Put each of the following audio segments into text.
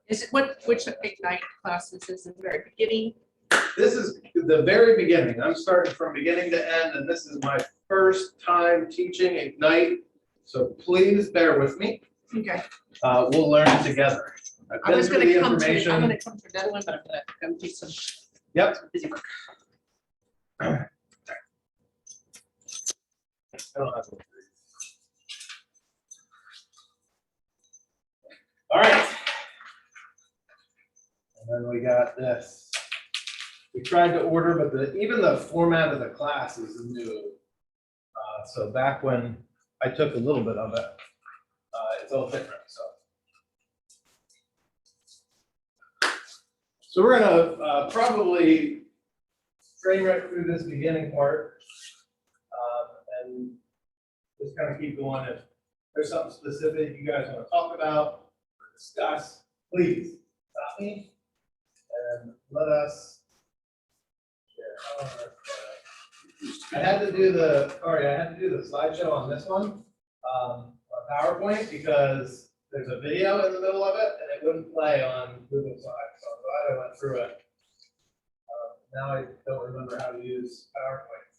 Is it which Ignite class is this in the very beginning? This is the very beginning. I'm starting from beginning to end, and this is my first time teaching Ignite. So please bear with me. Okay. We'll learn together. I'm going to come to a deadline, but I'm going to come do some busy work. I don't have to. All right. And then we got this. We tried to order, but even the format of the class is new. So back when I took a little bit of it, it's all different. So we're gonna probably train right through this beginning part, and just kind of keep going. If there's something specific you guys want to talk about or discuss, please stop me and let us share. I had to do the slideshow on this one on PowerPoint because there's a video in the middle of it and it wouldn't play on Google Slides. So I'm glad I went through it. Now I don't remember how to use PowerPoint.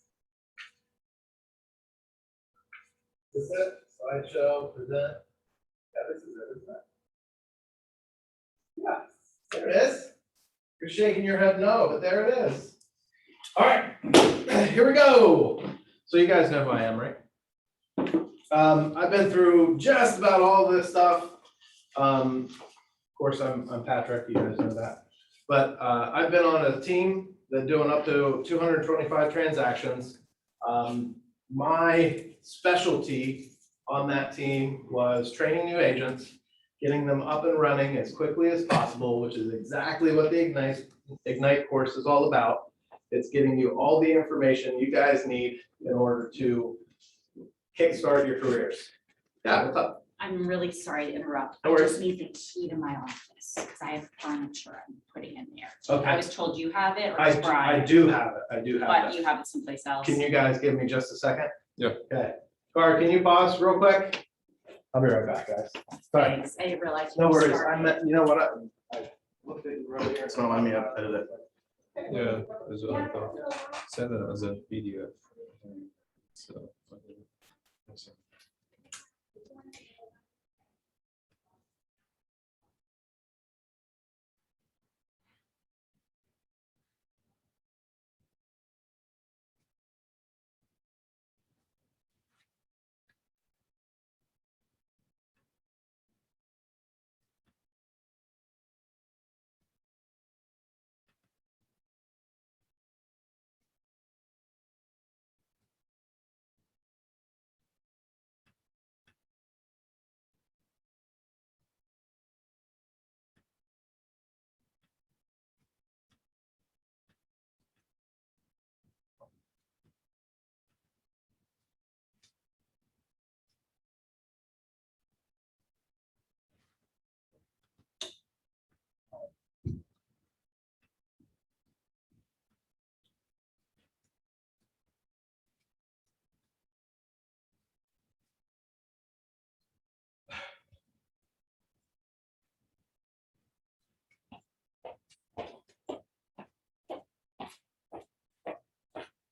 Is it? Slideshow, present. Yeah, this is it, isn't it? Yeah, there it is. You're shaking your head no, but there it is. All right, here we go. So you guys know who I am, right? I've been through just about all this stuff. Of course, I'm Patrick, you guys know that. But I've been on a team that's doing up to 225 transactions. My specialty on that team was training new agents, getting them up and running as quickly as possible, which is exactly what the Ignite course is all about. It's getting you all the information you guys need in order to kickstart your careers. Yeah, what's up? I'm really sorry to interrupt. No I worries. just need the key to my office because I have furniture I'm putting in there. Okay. I was told you have it or I it's Brian, do have it. I do have but it. you have it someplace else. Can you guys give me just a second? Yeah. Okay. Car, can you pause real quick? I'll be right back, guys. Sorry. Thanks. I didn't realize. No you worries. started. You know what? I looked at you earlier. It's not letting me edit it. Yeah, as well. I thought. Send it as a PDF. So.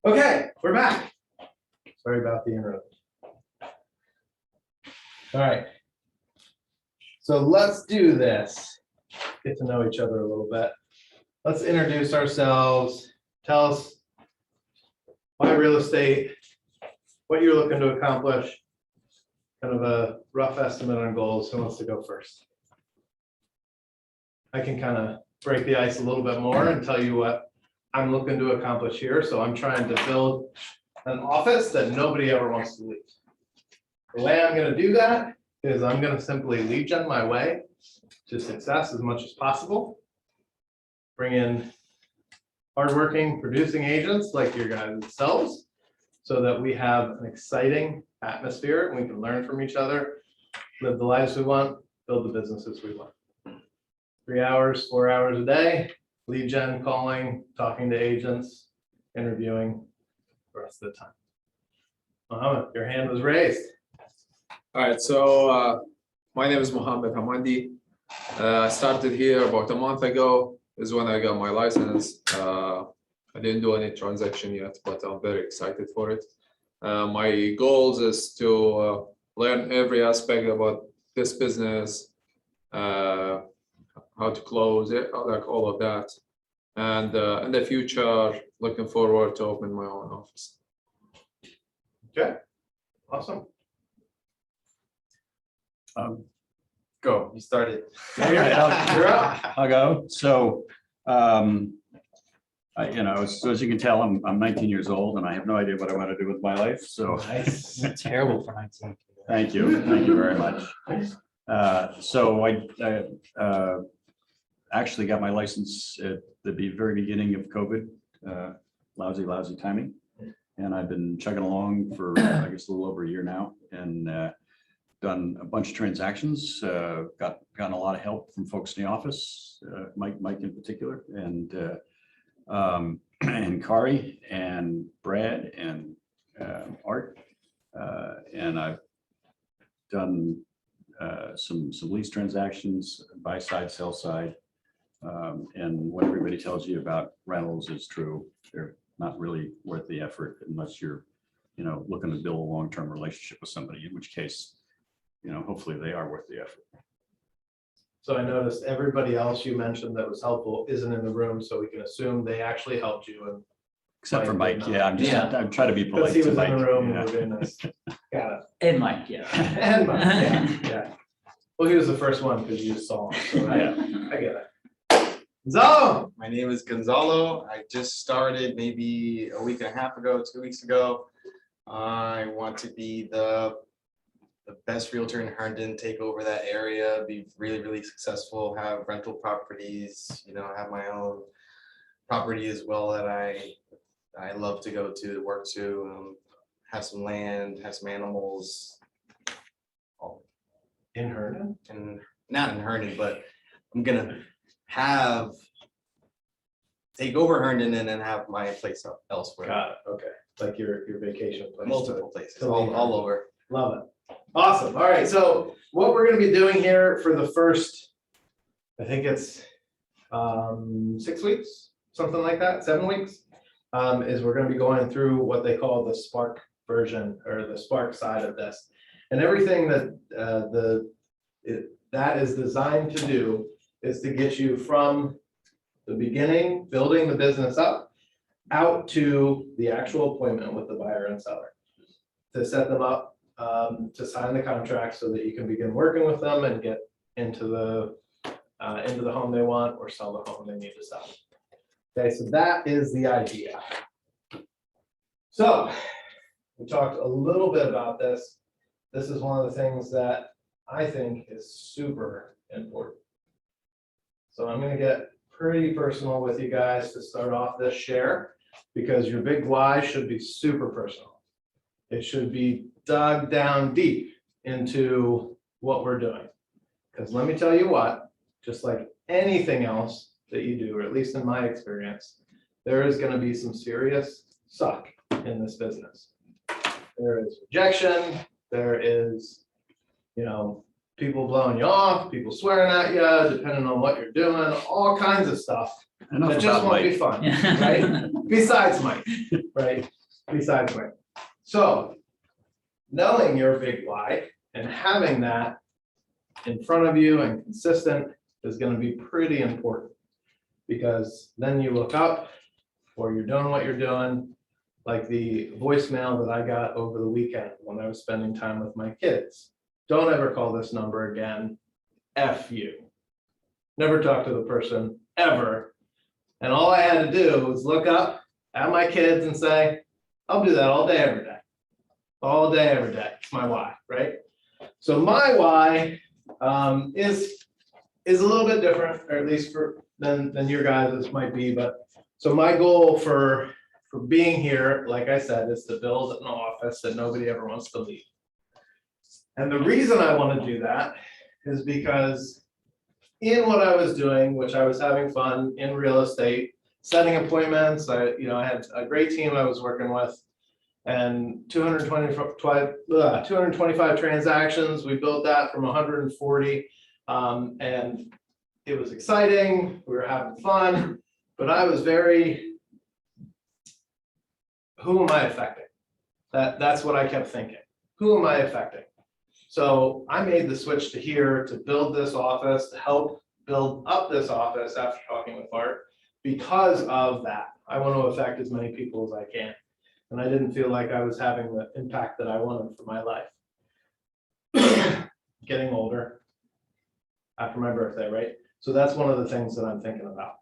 Okay, we're back. Sorry about the interruption. All right. So let's do this. Get to know each other a little bit. Let's introduce ourselves. Tell us why real estate, what you're looking to accomplish, kind of a rough estimate on goals. Who wants to go first? I can kind of break the ice a little bit more and tell you what I'm looking to accomplish here. So I'm trying to build an office that nobody ever wants to leave. The way I'm going to do that is I'm going to simply lead gen my way to success as much as possible. Bring in hardworking, producing agents like your guys themselves so that we have an exciting atmosphere and we can learn from each other, live the lives we want, build the businesses we want. 3 hours, 4 hours a day, lead gen, calling, talking to agents, interviewing the rest of the time. Muhammad, your hand was raised. All right, so my name is Mohammed Hamandi. I started here about a month ago, is when I got my license. I didn't do any transaction yet, but I'm very excited for it. My goals is to learn every aspect about this business, how to close it, like all of that. And in the future, looking forward to open my own office. Okay, awesome. Go, you started. All right, you're up. I'll go. So, so as you can tell, I'm 19 years old and I have no idea what I want to do with my life. So Nice. Terrible for 19. thank you very much. So I actually got my license at the very beginning of COVID. Lousy timing. And I've been chugging along for, I guess, a little over a year now, and done a bunch of transactions, gotten a lot of help from folks in the office, Mike in particular, and Kari and Brad and Art. And I've done some lease transactions, buy side, sell side. And what everybody tells you about rentals is true. They're not really worth the effort unless you're, looking to build a long-term relationship with somebody, in which case, hopefully they are worth the effort. So I noticed everybody else you mentioned that was helpful isn't in the room, so we can assume they actually helped you. And Except for Mike Mike, did yeah, I'm trying to be because polite he to was Mike. in the room and yeah. was very nice. Got it. And Mike, yeah. And Mike, yeah. Well, he was the first one because you just saw him. So I get it. Zone. My name is Gonzalo. I just started maybe a week and a half ago, 2 weeks ago. I want to be the best realtor in Herndon, take over that area, be really successful, have rental properties, have my own property as well that I love to go to work to, have some land, have some animals. In Herndon? And not in Herndon, but I'm gonna take over Herndon and then have my place up elsewhere. Got it. Okay. Like your vacation place. Multiple places, to leave all Herndon. over. Love it. Awesome. All right. So what we're going to be doing here for the first, I think it's 6 weeks, something like that, 7 weeks, is we're going to be going through what they call the Spark version or the Spark side of this. And everything that that is designed to do is to get you from the beginning, building the business up, out to the actual appointment with the buyer and seller, to set them up, to sign the contract so that you can begin working with them and get into the home they want or sell the home they need to sell. Okay, so that is the idea. So we talked a little bit about this. This is one of the things that I think is super important. So I'm going to get pretty personal with you guys to start off this share, because your big why should be super personal. It should be dug down deep into what we're doing. Because let me tell you what, just like anything else that you do, or at least in my experience, there is going to be some serious suck in this business. There is rejection, there is, people blowing you off, people swearing at you, depending on what you're doing, all kinds of stuff. Enough That just about won't be Mike. fun, right? Besides Mike, right? Besides Mike. So knowing your big why and having that in front of you and consistent is going to be pretty important, because then you look up or you're doing what you're doing, like the voicemail that I got over the weekend when I was spending time with my kids. Don't ever call this number again. F you. Never talk to the person ever. And all I had to do was look up at my kids and say, I'll do that all day, every day. All day, every day. It's my why, right? So my why is a little bit different, or at least than your guys' might be. But so my goal for being here, like I said, is to build an office that nobody ever wants to leave. And the reason I want to do that is because in what I was doing, which I was having fun in real estate, setting appointments, I had a great team I was working with. And 225 transactions. We built that from 140. And it was exciting. We were having fun, but I was very, who am I affecting? That's what I kept thinking. Who am I affecting? So I made the switch to here to build this office, to help build up this office after talking with Art. Because of that, I want to affect as many people as I can. And I didn't feel like I was having the impact that I wanted for my life. Getting older after my birthday, right? So that's one of the things that I'm thinking about.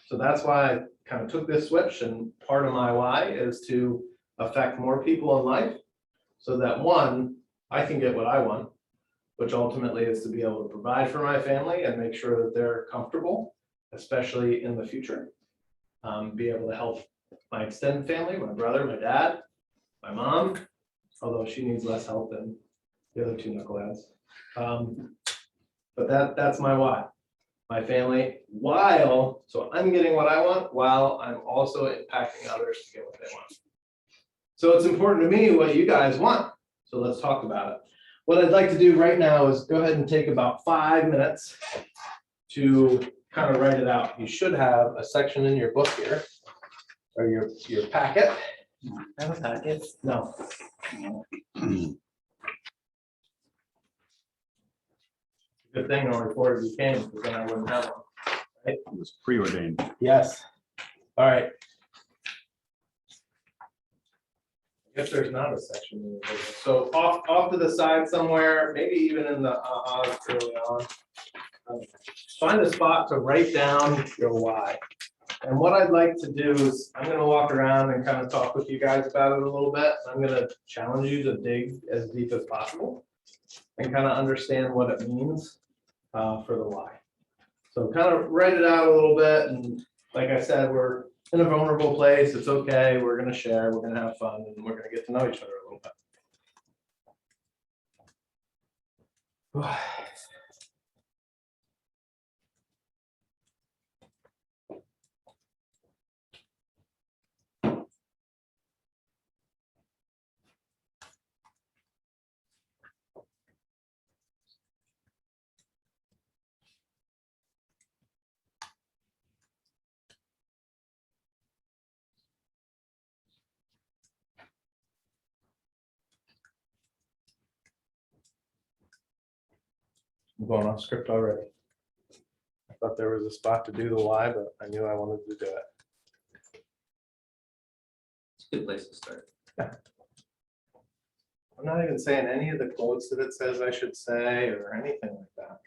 So that's why I kind of took this switch, and part of my why is to affect more people in life so that one, I can get what I want, which ultimately is to be able to provide for my family and make sure that they're comfortable, especially in the future. Be able to help my extended family, my brother, my dad, my mom, although she needs less help than the other two knuckleheads. But that's my why. My family, so I'm getting what I want while I'm also impacting others to get what they want. So it's important to me what you guys want. So let's talk about it. What I'd like to do right now is go ahead and take about 5 minutes to kind of write it out. You should have a section in your book here, or your packet. Have a packet? No. Good thing I reported you came, because then I wouldn't have one. It was preordained. Yes. All right. I guess there's not a section in the book. So off to the side somewhere, maybe even in the early on. Find a spot to write down your why. And what I'd like to do is I'm going to walk around and kind of talk with you guys about it a little bit. I'm going to challenge you to dig as deep as possible and kind of understand what it means for the why. So kind of write it out a little bit. And like I said, we're in a vulnerable place. It's okay. We're going to share. We're going to have fun, and we're going to get to know each other a little bit. I'm going off script already. I thought there was a spot to do the why, but I knew I wanted to do it. It's a good place to start. I'm not even saying any of the quotes that it says I should say or anything like that.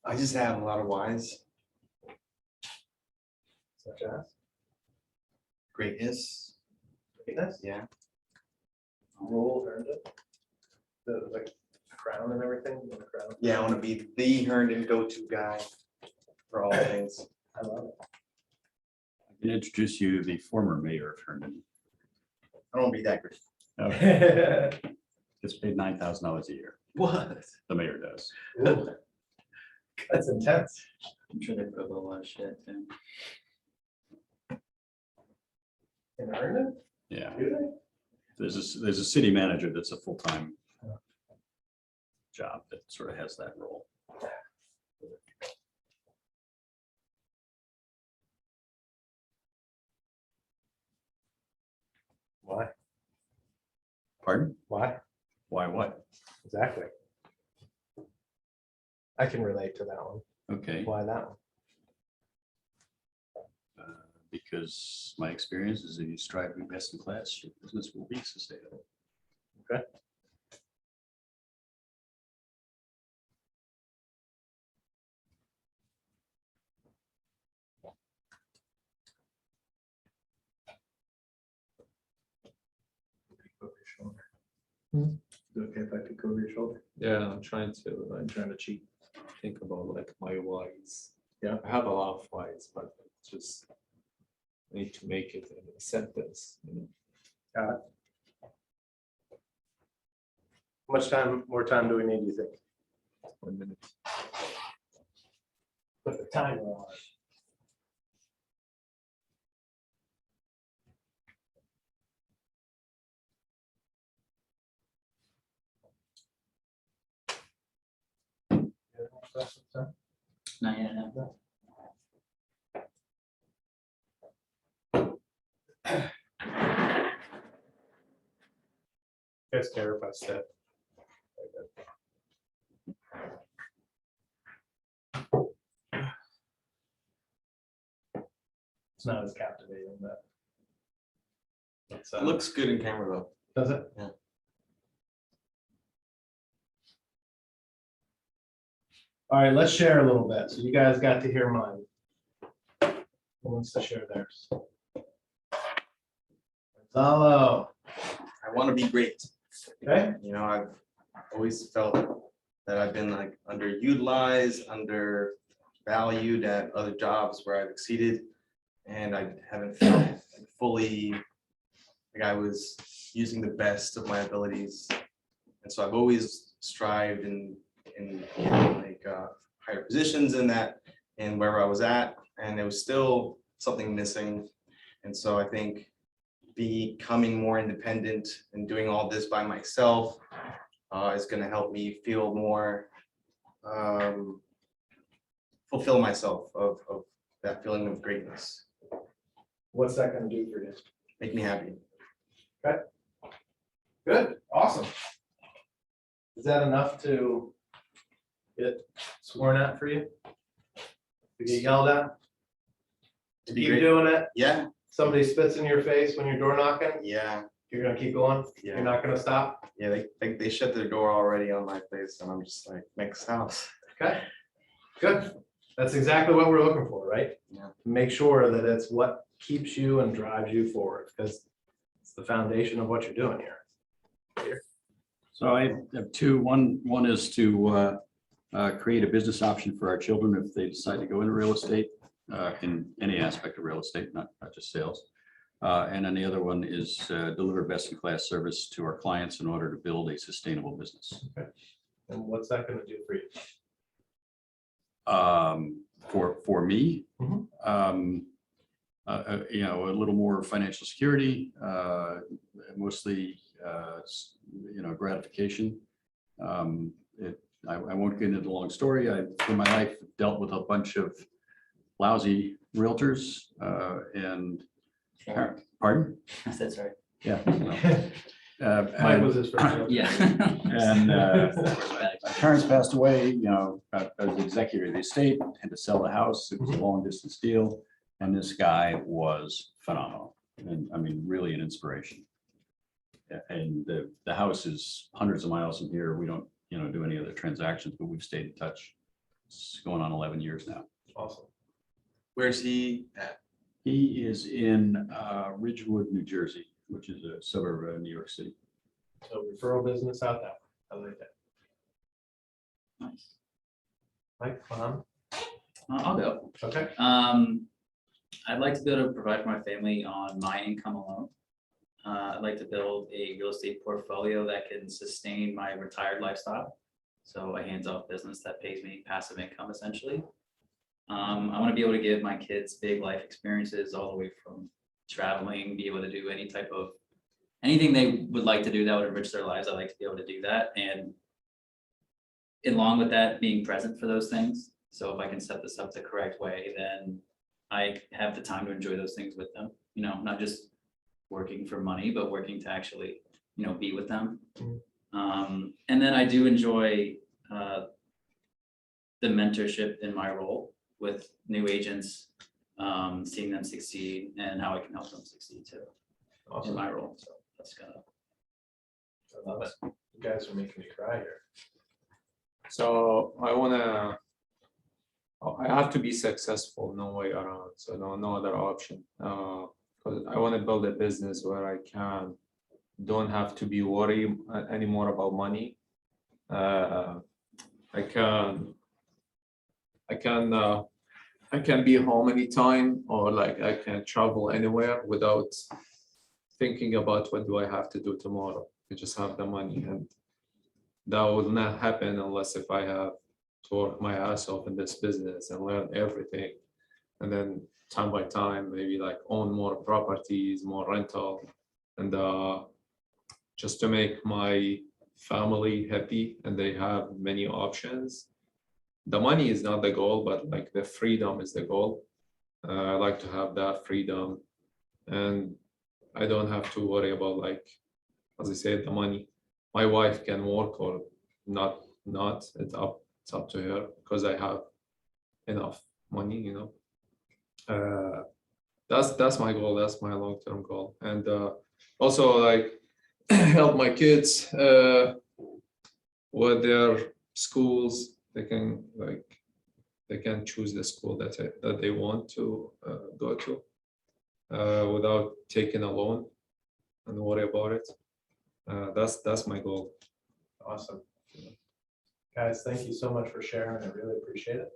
I just have a lot of whys. Such as Greatness. greatness, Yeah. rule, earned it. The crown and everything, the crown. Yeah, I want to be the Herndon go-to guy for all things. I love it. I can introduce you to the former mayor of Herndon. I don't want to be that great. Gets paid $9,000 a year. What? The mayor does. Ooh, that's intense. I'm sure they put up a lot of shit too. In Herndon? Yeah. Do they? There's a city manager that's a full-time job that sort of has that role. Why? Pardon? Why? Why what? Exactly. I can relate to that one. Okay, Why that one? because my experience is if you strive to be best in class, your business will be sustainable. Okay. Okay, if I peek over your shoulder. Yeah, I'm trying to cheat. Think about like my whys. Yeah. I have a lot of whys, but just need to make it in a sentence. Got it. How much more time do we need, do you think? 1 minute. Put the timer on. questions, sir? Not yet, no. Guys care if I step? It's not as captivating, but. It's, It looks good in camera though. does it? Yeah. All right, let's share a little bit. So you guys got to hear mine. Who wants to share theirs? Gonzalo, I want to be great. okay? You know, I've always felt that I've been like underutilized, undervalued at other jobs where I've exceeded. And I haven't felt fully like I was using the best of my abilities. And so I've always strived in like higher positions in that and where I was at, and there was still something missing. And so I think becoming more independent and doing all this by myself is going to help me feel more fulfill myself of that feeling of greatness. What's that gonna do for you? Make me happy. Good, awesome. Is that enough to get sworn at for you? To get yelled at? To be Keep great. doing it? Yeah, Somebody spits in your face when you're door knocking? yeah, You're gonna keep going? You're yeah. not gonna stop? Yeah, they shut their door already on my face, and I'm just like, next house. Okay, good. That's exactly what we're looking for, right? Yeah. Make sure that it's what keeps you and drives you forward, because it's the foundation of what you're doing here. So I have two. One is to create a business option for our children if they decide to go into real estate, in any aspect of real estate, not just sales. And then the other one is deliver best-in-class service to our clients in order to build a sustainable business. And what's that gonna do for you? For me, Mhm. you know, a little more financial security, mostly, you know, gratification. I won't get into the long story. I, in my life, dealt with a bunch of lousy realtors and, pardon? I said sorry. Yeah. Mike was his first. realtor. Yeah. And my parents passed away, you know, as the executive of the estate, had to sell the house. It was a long distance deal. And this guy was phenomenal. And I mean, really an inspiration. And the house is hundreds of miles from here. We don't, you know, do any other transactions, but we've stayed in touch. It's going on 11 years now. Awesome. Where's he at? He is in Ridgewood, New Jersey, which is a suburb of New York City. So referral business out that way. I like that. Nice. Mike, I'll go. okay. I'd like to be able to provide for my family on my income alone. I'd like to build a real estate portfolio that can sustain my retired lifestyle. So a hands-off business that pays me passive income essentially. I want to be able to give my kids big life experiences all the way from traveling, be able to do anything they would like to do that would enrich their lives. I'd like to be able to do that. And along with that, being present for those things. So if I can set this up the correct way, then I have the time to enjoy those things with them, you know, not just working for money, but working to actually, you know, be with them. And then I do enjoy the mentorship in my role with new agents, seeing them succeed and how I can help them succeed too in Awesome. my role. So that's kind of. I love it. You guys are making me cry here. So I have to be successful, no way around. So no other option. Because I want to build a business where I don't have to be worried anymore about money. I can be home anytime, or like I can travel anywhere without thinking about what do I have to do tomorrow. I just have the money, and that will not happen unless if I have to work my ass off in this business and learn everything, and then time by time maybe like own more properties, more rental, and just to make my family happy and they have many options. the money is not the goal, but like the freedom is the goal. I like to have that freedom, and I don't have to worry about, like, as I said, the money. My wife can work or not. It's up to her because I have enough money, you know. That's my goal. That's my long-term goal, and also like help my kids with their schools. They can choose the school that they want to go to without taking a loan and worry about it. That's my goal. Awesome. Guys, thank you so much for sharing. I really appreciate it.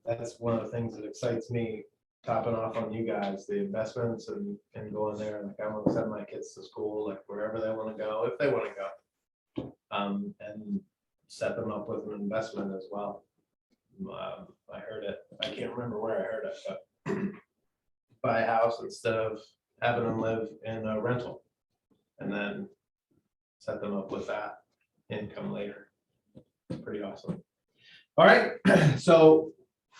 That's one of the things that excites me, topping off on you guys, the investments and going there. Like, I want to send my kids to school, like wherever they want to go, if they want to go. And set them up with an investment as well. I heard it, I can't remember where I heard it, but buy a house instead of having them live in a rental. And then set them up with that income later. Pretty awesome. All right, so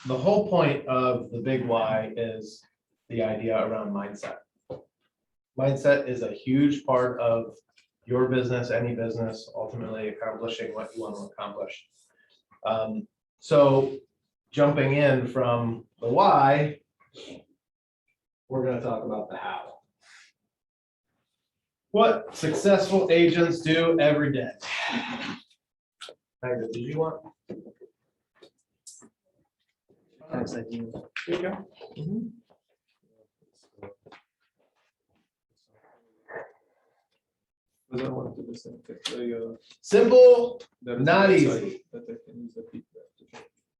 the whole point of the big why is the idea around mindset. Mindset is a huge part of your business, any business, ultimately accomplishing what you want to accomplish. So jumping in from the why, we're going to talk about the how. What successful agents do every day. Magda, did you want? Thanks, I do. Here you go. Simple, not easy.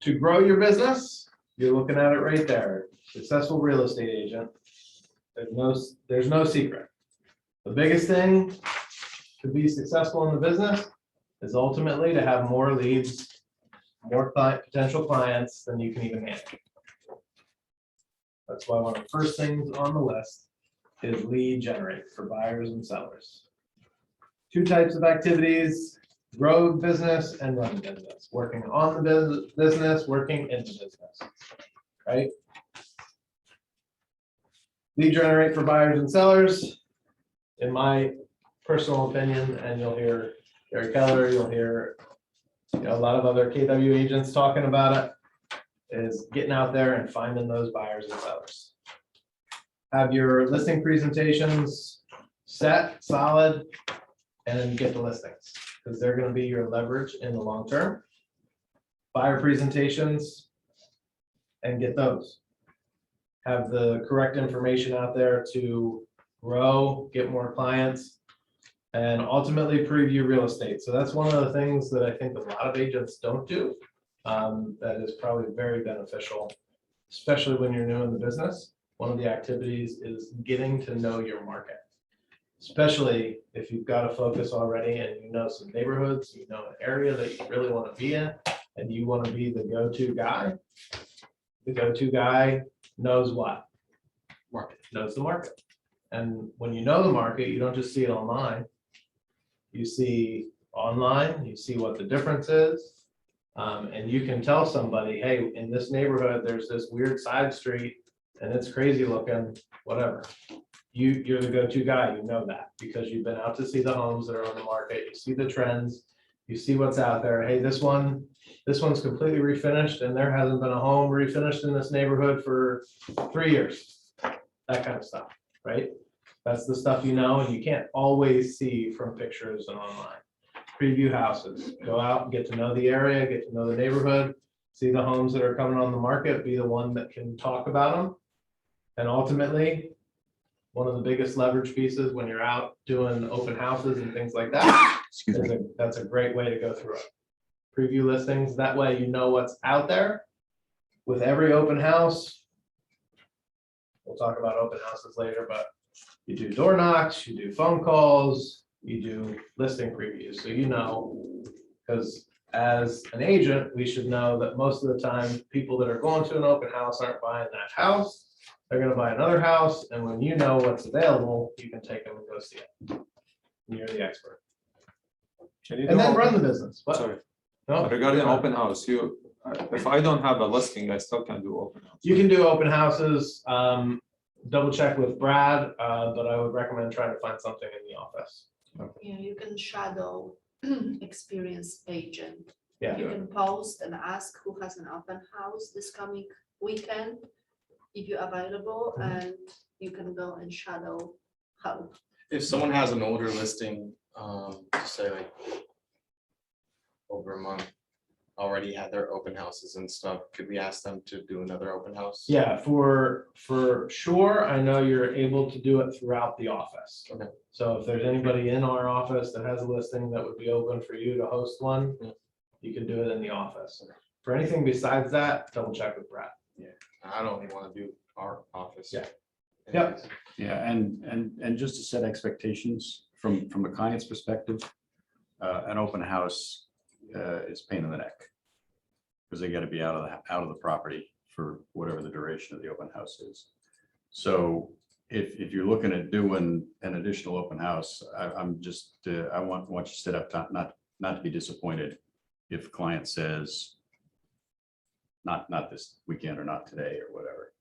To grow your business, you're looking at it right there. Successful real estate agent. There's no secret. The biggest thing to be successful in the business is ultimately to have more leads, more potential clients than you can even handle. That's why one of the first things on the list is lead generate for buyers and sellers. Two types of activities: grow business and run business. Working on the business, working in the business, right? Lead generate for buyers and sellers. In my personal opinion, and you'll hear Gary Keller, you'll hear a lot of other KW agents talking about it, is getting out there and finding those buyers and sellers. Have your listing presentations set, solid, and then get the listings, because they're going to be your leverage in the long term. Buyer presentations and get those. Have the correct information out there to grow, get more clients, and ultimately preview real estate. So that's one of the things that I think a lot of agents don't do. That is probably very beneficial, especially when you're new in the business. One of the activities is getting to know your market, especially if you've got a focus already and you know some neighborhoods, you know an area that you really want to be in, and you want to be the go-to guy. The go-to guy knows what? Market. Knows the market. And when you know the market, you don't just see it online. You see online, you see what the difference is. And you can tell somebody, hey, in this neighborhood, there's this weird side street and it's crazy looking, whatever. You're the go-to guy, you know that, because you've been out to see the homes that are on the market, you see the trends, you see what's out there. Hey, this one's completely refinished and there hasn't been a home refinished in this neighborhood for 3 years. That kind of stuff, right? That's the stuff you know, and you can't always see from pictures and online. Preview houses, go out and get to know the area, get to know the neighborhood, see the homes that are coming on the market, be the one that can talk about them. And ultimately, one of the biggest leverage pieces when you're out doing open houses and things like that, that's a great way to go through it. Preview listings, that way you know what's out there. With every open house, we'll talk about open houses later, but you do door knocks, you do phone calls, you do listing previews. So you know, because as an agent, we should know that most of the time, people that are going to an open house aren't buying that house. They're going to buy another house. And when you know what's available, you can take them and go see it. And you're the expert. And then run the business. What? Sorry. No, Regarding open house, if I don't have a listing, I still can do open house. you can do open houses, double check with Brad, but I would recommend trying to find something in the office. Yeah, you can shadow experienced agent. Yeah. You can post and ask who has an open house this coming weekend, if you're available, and you can go and shadow help. If someone has an older listing, say like over a month, already had their open houses and stuff, could we ask them to do another open house? Yeah, for sure, I know you're able to do it throughout the office. Okay. So if there's anybody in our office that has a listing that would be open for you to host one, Yeah. you can do it in the office. For anything besides that, double check with Brad. I don't even want to do our office. Yeah. Yep. Yeah, and just to set expectations from a client's perspective, an open house is a pain in the neck. Because they got to be out of the property for whatever the duration of the open house is. So if you're looking at doing an additional open house, I'm just, I want you to set up top, not to be disappointed if a client says, not this weekend or not today or whatever.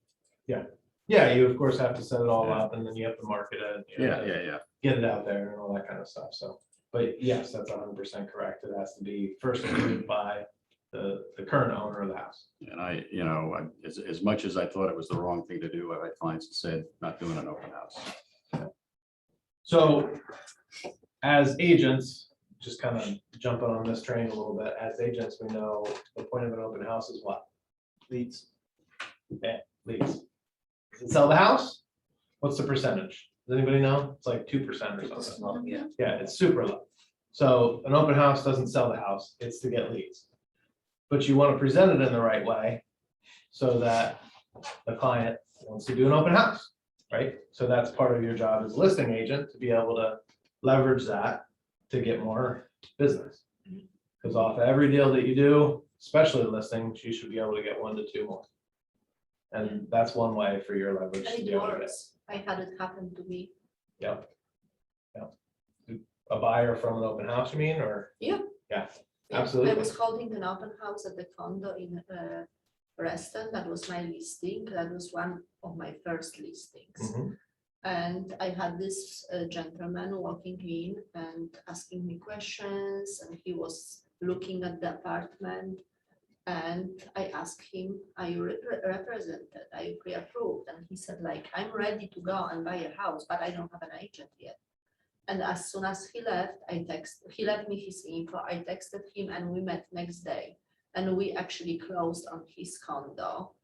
Yeah, you of course have to set it all up and then you have to market it. you have to Yeah. Get it out there and all that kind of stuff. So, but yes, that's 100% correct. It has to be first approved by the current owner of the house. And as much as I thought it was the wrong thing to do, I've had clients that said, not doing an open house. So as agents, just kind of jumping on this train a little bit, as agents, we know the point of an open house is what? Leads. Yeah, leads. Does it sell the house? What's the percentage? Does anybody know? It's like 2% or something. Yeah. Yeah, it's super low. So an open house doesn't sell the house, it's to get leads. But you want to present it in the right way so that the client wants to do an open house, right? So that's part of your job as a listing agent, to be able to leverage that to get more business. Because off every deal that you do, especially listings, you should be able to get 1 to 2 more. And that's one way for your leverage to And be it able to get. works. I had it happen to me. Yep. A buyer from an open house, you mean, or? Yeah. Yeah, Yeah, absolutely. I was holding an open house at the condo in Reston. That was my listing. That was one of my first listings. Mhm. And I had this gentleman walking in and asking me questions, and he was looking at the apartment. And I asked him, are you represented? Are you pre-approved? And he said, like, I'm ready to go and buy a house, but I don't have an agent yet. And as soon as he left, he left me his info. I texted him and we met next day. And we actually closed on his condo,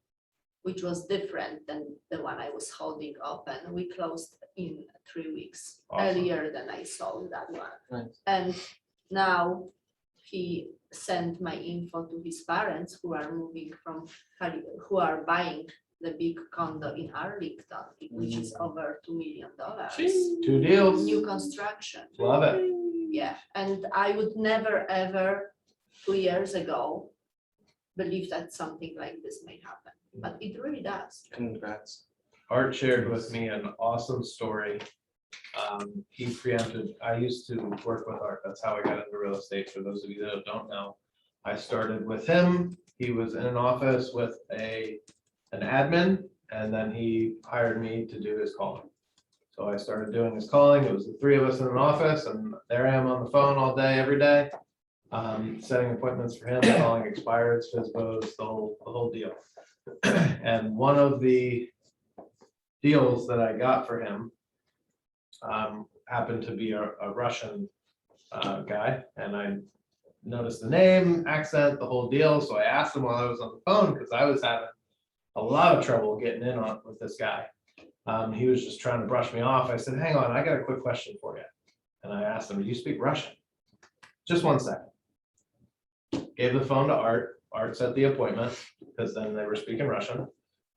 which was different than the one I was holding open. We closed in 3 weeks Awesome. earlier than I sold that one. Nice. And now he sent my info to his parents who are who are buying the big condo in Arlington, which is over $2 million. 2 deals. New construction. Love it. Yeah, and I would never, ever, 2 years ago, believe that something like this may happen, but it really does. Congrats. Art shared with me an awesome story. He preempted, I used to work with Art. That's how I got into real estate. For those of you that don't know, I started with him. He was in an office with an admin, and then he hired me to do his calling. So I started doing his calling. It was the 3 of us in an office, and there I am on the phone all day, every day, setting appointments for him, calling expireds, FISBOs, the whole deal. And one of the deals that I got for him happened to be a Russian guy, and I noticed the name, accent, the whole deal. So I asked him while I was on the phone, because I was having a lot of trouble getting in on with this guy. He was just trying to brush me off. I said, hang on, I got a quick question for you. And I asked him, do you speak Russian? Just 1 second. Gave the phone to Art. Art set the appointment, because then they were speaking Russian.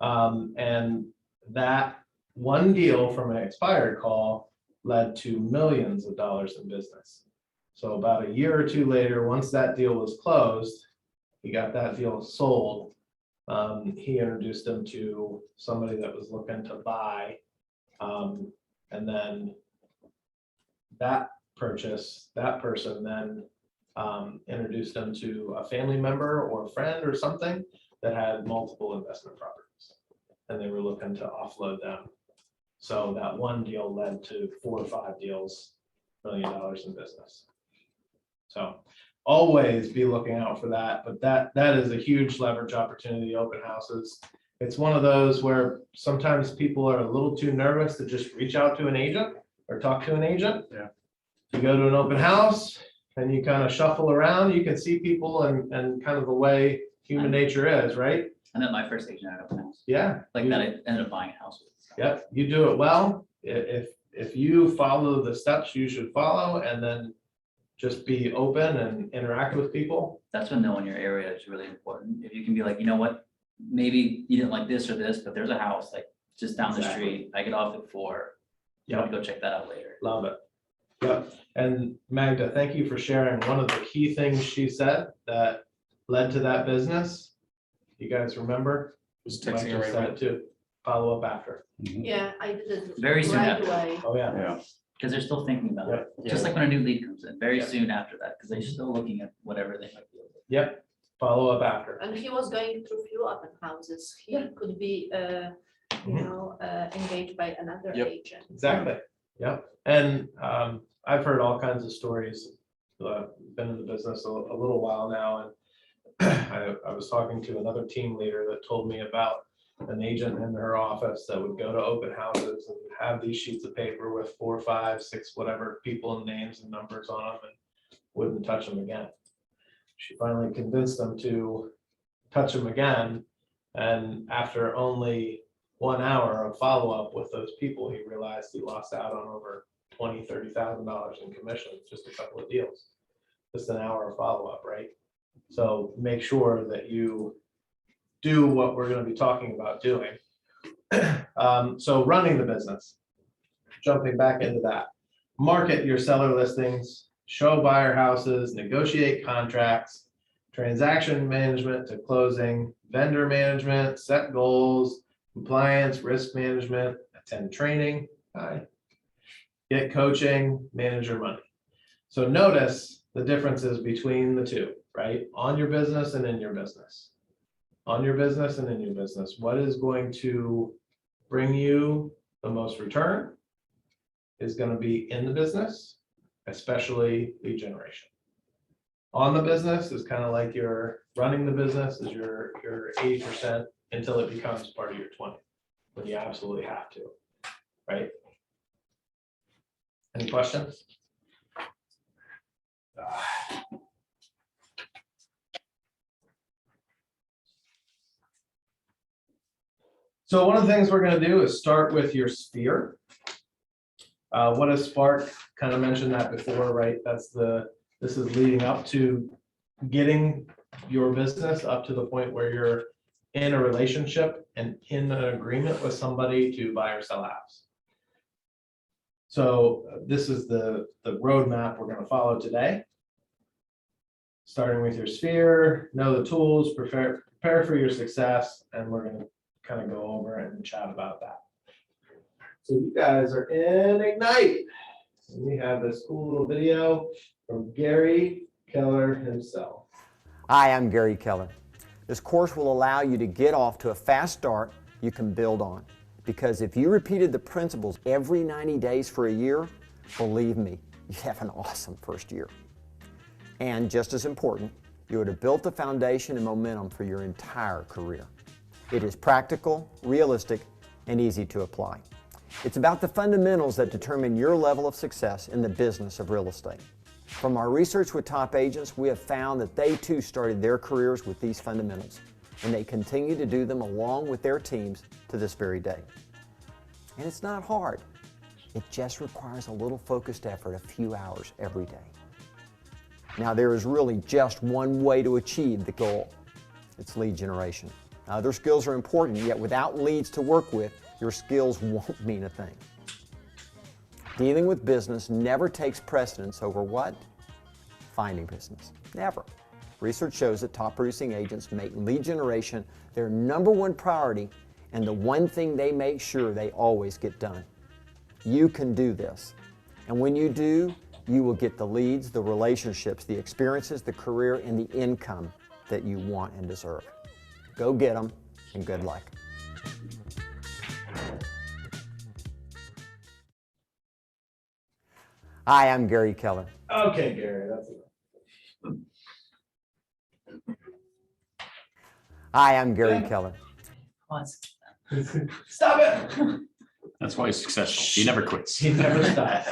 And that one deal from an expired call led to millions of dollars in business. So about a year or 2 later, once that deal was closed, he got that deal sold. He introduced him to somebody that was looking to buy. And then that person then introduced them to a family member or friend or something that had multiple investment properties. And they were looking to offload them. So that one deal led to 4 or 5 deals, $1 million in business. So always be looking out for that, but that is a huge leverage opportunity, open houses. It's one of those where sometimes people are a little too nervous to just reach out to an agent or talk to an agent. Yeah. You go to an open house and you kind of shuffle around, you can see people and kind of the way human nature is, right? I met my first agent at open house, Yeah. like that I ended up buying a house with. So. Yep, you do it well. If you follow the steps you should follow and then just be open and interact with people. That's when knowing your area is really important. If you can be like, you know what, maybe you didn't like this or this, but there's a house like just down the Exactly. street. I get off at 4. You want to go check that out later. Love it. Yep. And Magda, thank you for sharing. One of the key things she said that led to that business. You guys remember? Was Mike texting her just right said away. it too. Follow up after. Yeah, I did it Very soon right after. away. Oh, yeah. Yeah. Because they're still thinking about it. Yep. Just like when a new lead comes in, very Yeah. soon after that, because they're still looking at whatever they might be able to. Yep. Follow up after. And he was going through few open houses. He could be, engaged by another Yep. agent. Exactly. Yep. And I've heard all kinds of stories. Been in the business a little while now, and I was talking to another team leader that told me about an agent in her office that would go to open houses and have these sheets of paper with 4, 5, 6, whatever people and names and numbers on them and wouldn't touch them again. She finally convinced them to touch them again. And after only 1 hour of follow-up with those people, he realized he lost out on over $20,000, $30,000 in commissions, just a couple of deals. Just an hour of follow-up, right? So make sure that you do what we're going to be talking about doing. So running the business, jumping back into that, market your seller listings, show buyer houses, negotiate contracts, transaction management to closing, vendor management, set goals, compliance, risk management, attend training, get coaching, manage your money. So notice the differences between the two, right? On your business and in your business. On your business and in your business. What is going to bring you the most return is going to be in the business, especially lead generation. On the business is kind of like you're running the business is your 80% until it becomes part of your 20, when you absolutely have to, right? Any questions? So one of the things we're going to do is start with your sphere. What is Spark? Kind of mentioned that before, right? This is leading up to getting your business up to the point where you're in a relationship and in an agreement with somebody to buy or sell a house. So this is the roadmap we're going to follow today. Starting with your sphere, know the tools, prepare for your success, and we're going to kind of go over and chat about that. So you guys are in Ignite. And we have this cool little video from Gary Keller himself. Hi, I'm Gary Keller. This course will allow you to get off to a fast start you can build on. Because if you repeated the principles every 90 days for a year, believe me, you have an awesome first year. And just as important, you would have built the foundation and momentum for your entire career. It is practical, realistic, and easy to apply. It's about the fundamentals that determine your level of success in the business of real estate. From our research with top agents, we have found that they too started their careers with these fundamentals, and they continue to do them along with their teams to this very day. And it's not hard. It just requires a little focused effort, a few hours every day. Now, there is really just one way to achieve the goal. It's lead generation. Other skills are important, yet without leads to work with, your skills won't mean a thing. Dealing with business never takes precedence over what? Finding business. Never. Research shows that top producing agents make lead generation their #1 priority and the one thing they make sure they always get done. You can do this. And when you do, you will get the leads, the relationships, the experiences, the career, and the income that you want and deserve. Go get them, and good luck. Hi, I'm Gary Keller. Okay, Gary, that's enough. Hi, I'm Gary Keller. Stop it. That's why he's successful. He never quits. He never stops.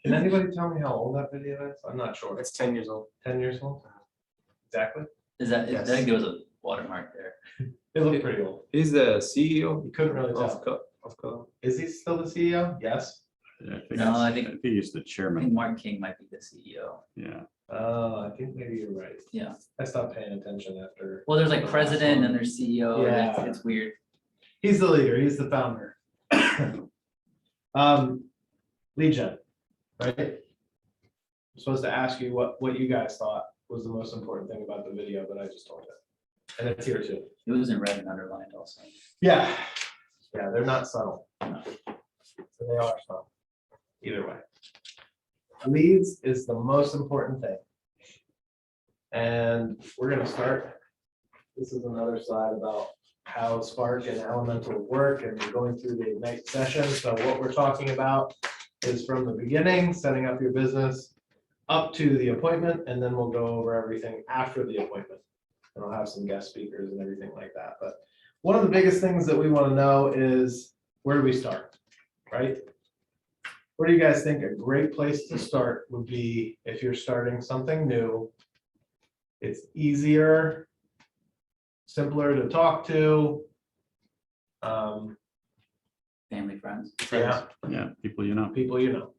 Can anybody tell me how old that video is? I'm not sure. It's 10 years old. 10 years old? Exactly. Is that, Yes. that goes a watermark there. They look pretty old. He's the CEO You couldn't really of tell. Color. Is he still the CEO? Yes. No, I think- he's the I think chairman. Mark King might be the CEO. Yeah. I think maybe you're right. Yeah. I stopped paying attention after. Well, there's like president and there's CEO. and Yeah. It's weird. He's the leader. He's the founder. Lead gen, right? I'm supposed to ask you what you guys thought was the most important thing about the video, but I just told you. And it's here too. It was in red and underlined also. Yeah. Yeah, they're not subtle. So they are subtle. Either way. Leads is the most important thing. And we're gonna start. This is another slide about how Spark and Elemental work, and we're going through the Ignite session. So what we're talking about is from the beginning, setting up your business, up to the appointment, and then we'll go over everything after the appointment. And I'll have some guest speakers and everything like that. But one of the biggest things that we want to know is, where do we start, right? Where do you guys think a great place to start would be if you're starting something new? It's easier, simpler to talk to. Family, friends. Yeah, Yeah, people you know. people you know.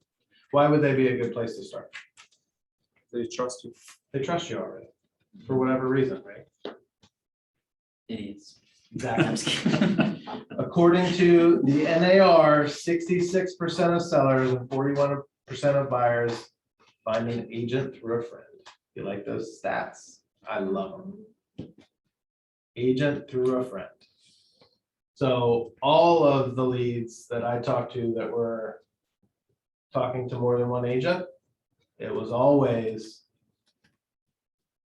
Why would they be a good place to start? They trust you. They trust you already, for whatever reason, right? Idiots. Exactly. I'm just kidding. According to the NAR, 66% of sellers and 41% of buyers find an agent through a friend. You like those stats? I love them. Agent through a friend. So all of the leads that I talked to that were talking to more than one agent, it was always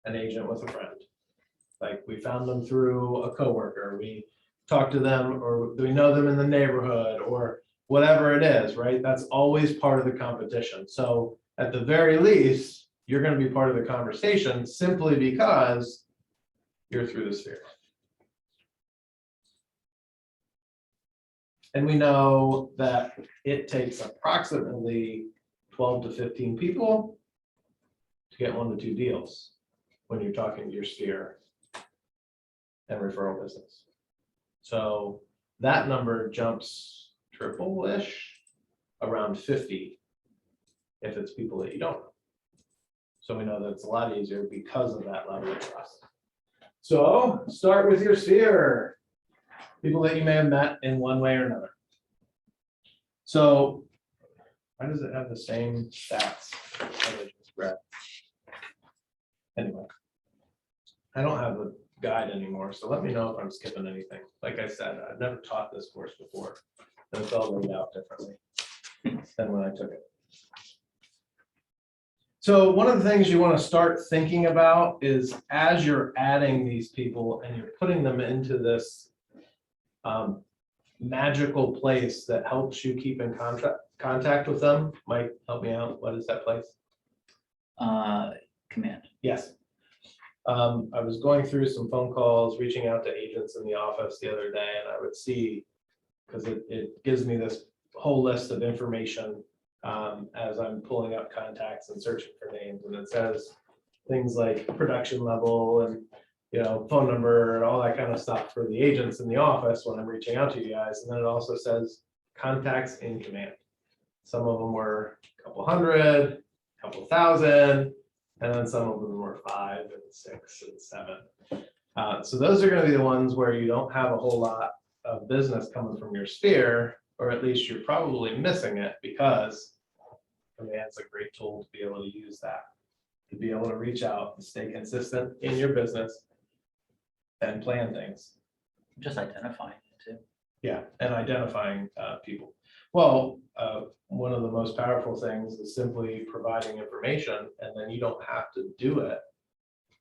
an agent with a friend. Like, we found them through a coworker, we talked to them, or we know them in the neighborhood, or whatever it is, right? That's always part of the competition. So at the very least, you're going to be part of the conversation simply because you're through the sphere. And we know that it takes approximately 12 to 15 people to get 1 to 2 deals when you're talking to your sphere and referral business. So that number jumps triple-ish, around 50 if it's people that you don't know. So we know that it's a lot easier because of that level of trust. So start with your sphere. People that you may have met in one way or another. So why does it have the same stats that I just read? Anyway, I don't have a guide anymore, so let me know if I'm skipping anything. Like I said, I've never taught this course before, and it's all laid out differently than when I took it. So one of the things you want to start thinking about is, as you're adding these people and you're putting them into this magical place that helps you keep in contact with them. Mike, help me out. What is that place? Command. Yes. I was going through some phone calls, reaching out to agents in the office the other day, and I would see, because it gives me this whole list of information as I'm pulling up contacts and searching for names, and it says things like production level and phone number and all that kind of stuff for the agents in the office when I'm reaching out to you guys. And then it also says contacts in command. Some of them were a couple hundred, a couple thousand, and then some of them were 5 and 6 and 7. So those are going to be the ones where you don't have a whole lot of business coming from your sphere, or at least you're probably missing it, because command's a great tool to be able to use that, to be able to reach out and stay consistent in your business and plan things. Just identifying it too. Yeah, and identifying people. Well, one of the most powerful things is simply providing information, and then you don't have to do it.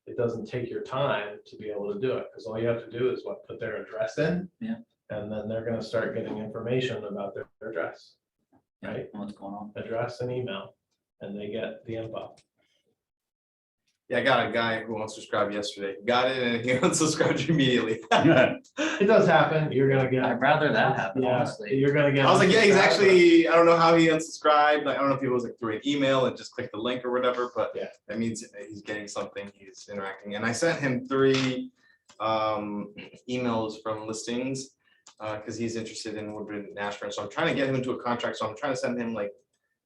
It doesn't take your time to be able to do it, because all you have to do is what, put their address in. Yeah. And then they're gonna start getting information about their address, right? What's going on? Address and email, and they get the info. Yeah, I got a guy who unsubscribed yesterday. Got it and he unsubscribed immediately. It does happen, you're gonna get. I'd rather that happen, Yeah, honestly. you're gonna get. I was like, yeah, he's unsubscribed, actually, I don't know how he unsubscribed. Like, I don't know if he was like through an email and just clicked the link or whatever, but Yeah. that means he's getting something, he's interacting. And I sent him 3 emails from listings because he's interested in Woodbridge and Ashburn. So I'm trying to get him into a contract. So I'm trying to send him like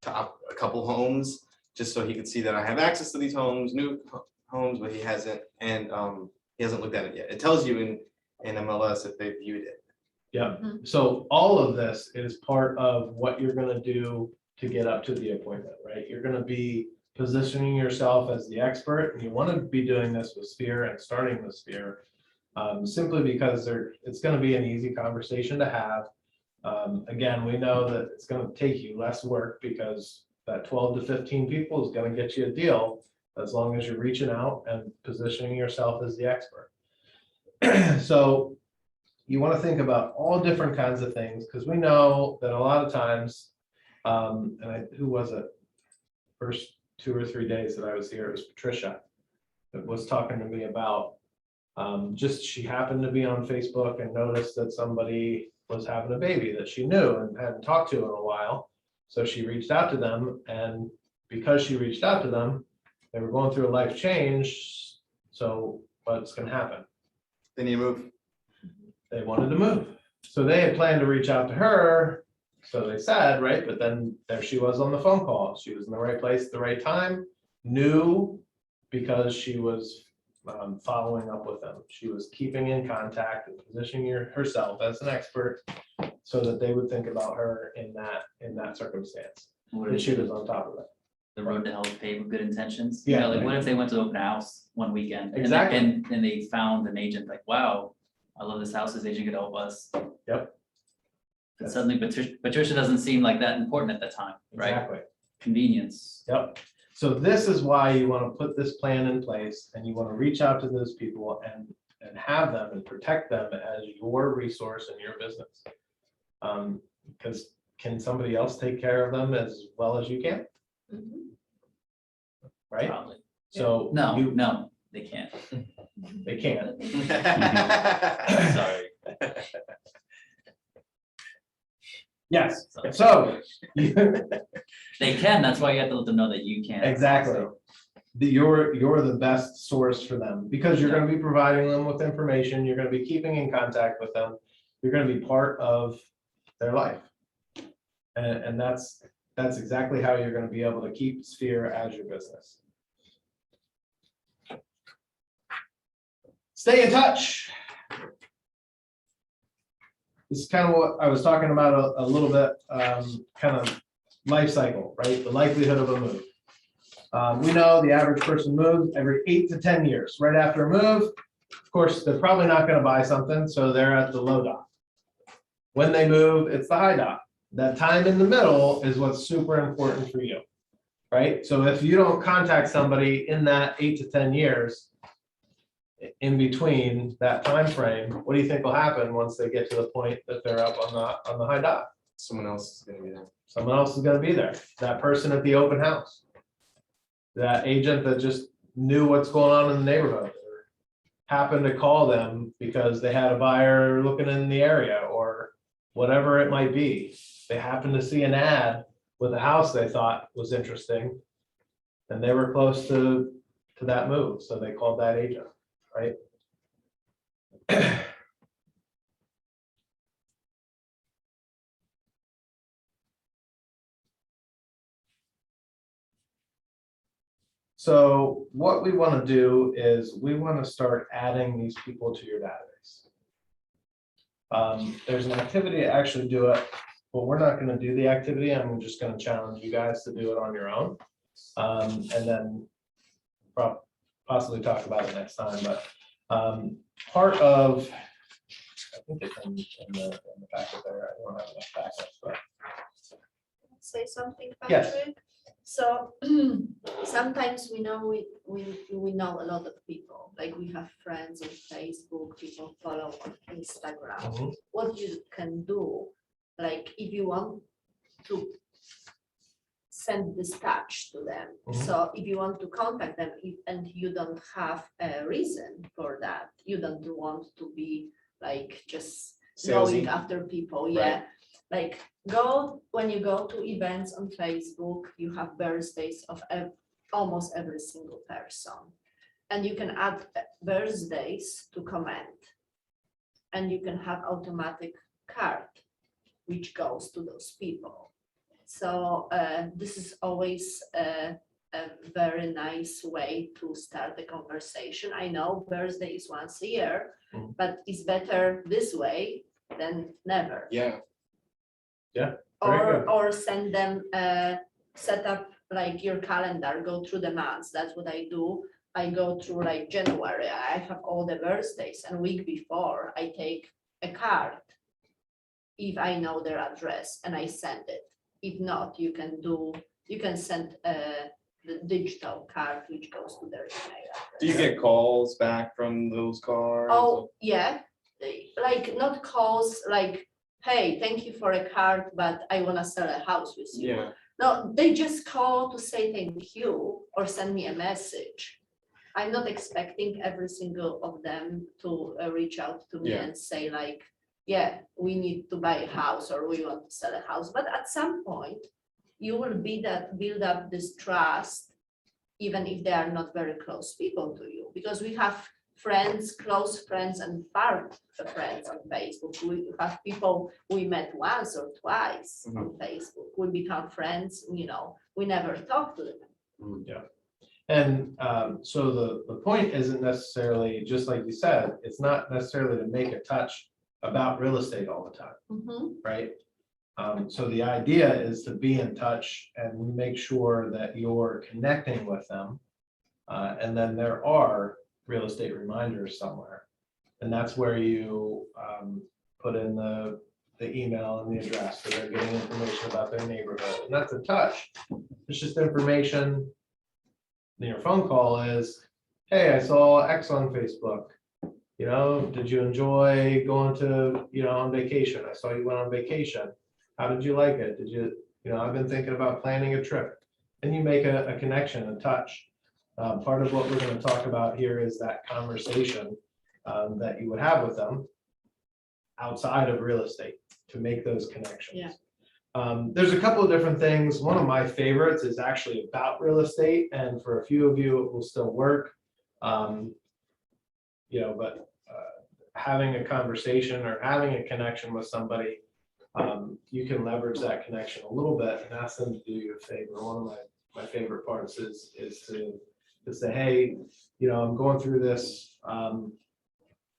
to a couple homes just so he can see that I have access to these homes, new homes, but he hasn't, and he hasn't looked at it yet. It tells you in MLS if they viewed it. Yeah, so all of this is part of what you're gonna do to get up to the appointment, right? You're gonna be positioning yourself as the expert, and you wanna be doing this with Sphere and starting with Sphere. Simply because it's gonna be an easy conversation to have. Again, we know that it's gonna take you less work because that 12 to 15 people is gonna get you a deal as long as you're reaching out and positioning yourself as the expert. So you want to think about all different kinds of things, because we know that a lot of times, who was it? First 2 or 3 days that I was here, it was Patricia that was talking to me about just she happened to be on Facebook and noticed that somebody was having a baby that she knew and hadn't talked to in a while. So she reached out to them, and because she reached out to them, they were going through a life change. So what's going to happen? Then you move. They wanted to move. So they had planned to reach out to her. So they said, right? But then there she was on the phone call. She was in the right place at the right time, knew because she was following up with them. She was keeping in contact and positioning herself as an expert so that they would think about her in that circumstance. What And if she was on top of it. the road to hell is paved with good intentions? Yeah, You know, like right. what if they went to open a house one weekend? and- Exactly. And they found an agent like, wow, I love this house, this agent could help us. Yep. But suddenly Patricia doesn't seem like that important at the time, right? Exactly. Convenience. Yep. So this is why you want to put this plan in place, and you want to reach out to those people and have them and protect them as your resource in your business. Because can somebody else take care of them as well as you can, right? Probably. So No, they can't. they can't. Sorry. Yes. So They can, that's why you have to let them know that you can. exactly. You're the best source for them because you're going to be providing them with information. You're going to be keeping in contact with them. You're going to be part of their life. And that's exactly how you're going to be able to keep Sphere as your business. Stay in touch. This is kind of what I was talking about a little bit, kind of life cycle, right? The likelihood of a move. We know the average person moves every 8 to 10 years. Right after a move, of course, they're probably not going to buy something, so they're at the low dot. When they move, it's the high dot. That time in the middle is what's super important for you, right? So if you don't contact somebody in that 8 to 10 years, in between that time frame, what do you think will happen once they get to the point that they're up on the high dot? Someone else is gonna be there. Someone else is going to be there. That person at the open house, that agent that just knew what's going on in the neighborhood, or happened to call them because they had a buyer looking in the area, or whatever it might be. They happened to see an ad with a house they thought was interesting, and they were close to that move, so they called that agent, right? So what we want to do is we want to start adding these people to your database. There's an activity to actually do it, but we're not going to do the activity. I'm just going to challenge you guys to do it on your own. And then possibly talk about it next time. But part of, I think it's in the packet there. I don't have enough backups, but say something, Yes. Patrick? So sometimes we know we know a lot of people, like we have friends on Facebook, people follow on Instagram. Mhm. What you can do, like if you want to send this touch to them. Mhm. So if you want to contact them and you don't have a reason for that, you don't want to be like just going Salesy. after people, yeah. Like when you go to events on Facebook, you have birthdays of almost every single person. And you can add birthdays to comment. And you can have automatic card, which goes to those people. So this is always a very nice way to start the conversation. I know birthday is once a year, Mhm. but it's better this way than never. Yeah, Very good. Or send them, set up like your calendar, go through the months. That's what I do. I go through like January, I have all the birthdays, and week before I take a card if I know their address and I send it. If not, you can send the digital card which goes to their email do you address. get calls back from those cards? Oh, yeah, like not calls like, hey, thank you for a card, but I wanna sell a house with you. Yeah, No, they just call to say thank you or send me a message. I'm not expecting every single of them to reach out to me Yeah. and say like, yeah, we need to buy a house or we want to sell a house. But at some point, you will build up this trust, even if they are not very close people to you, because we have friends, close friends and far friends on Facebook. We have people we met once or twice on Facebook. We become friends, we never talk to them. Yeah. And so the point isn't necessarily, just like you said, it's not necessarily to make a touch about real estate all the time, Mhm. right? So the idea is to be in touch and make sure that you're connecting with them. And then there are real estate reminders somewhere. And that's where you put in the email and the address, so they're getting information about their neighborhood. And that's a touch. It's just information. Then your phone call is, hey, I saw X on Facebook. Did you enjoy going to, on vacation? I saw you went on vacation. How did you like it? I've been thinking about planning a trip. And you make a connection, a touch. Part of what we're going to talk about here is that conversation that you would have with them outside of real estate to make those connections. Yeah. There's a couple of different things. One of my favorites is actually about real estate, and for a few of you, it will still work. But having a conversation or having a connection with somebody, you can leverage that connection a little bit and ask them to do you a favor. One of my favorite parts is to say, hey, I'm going through this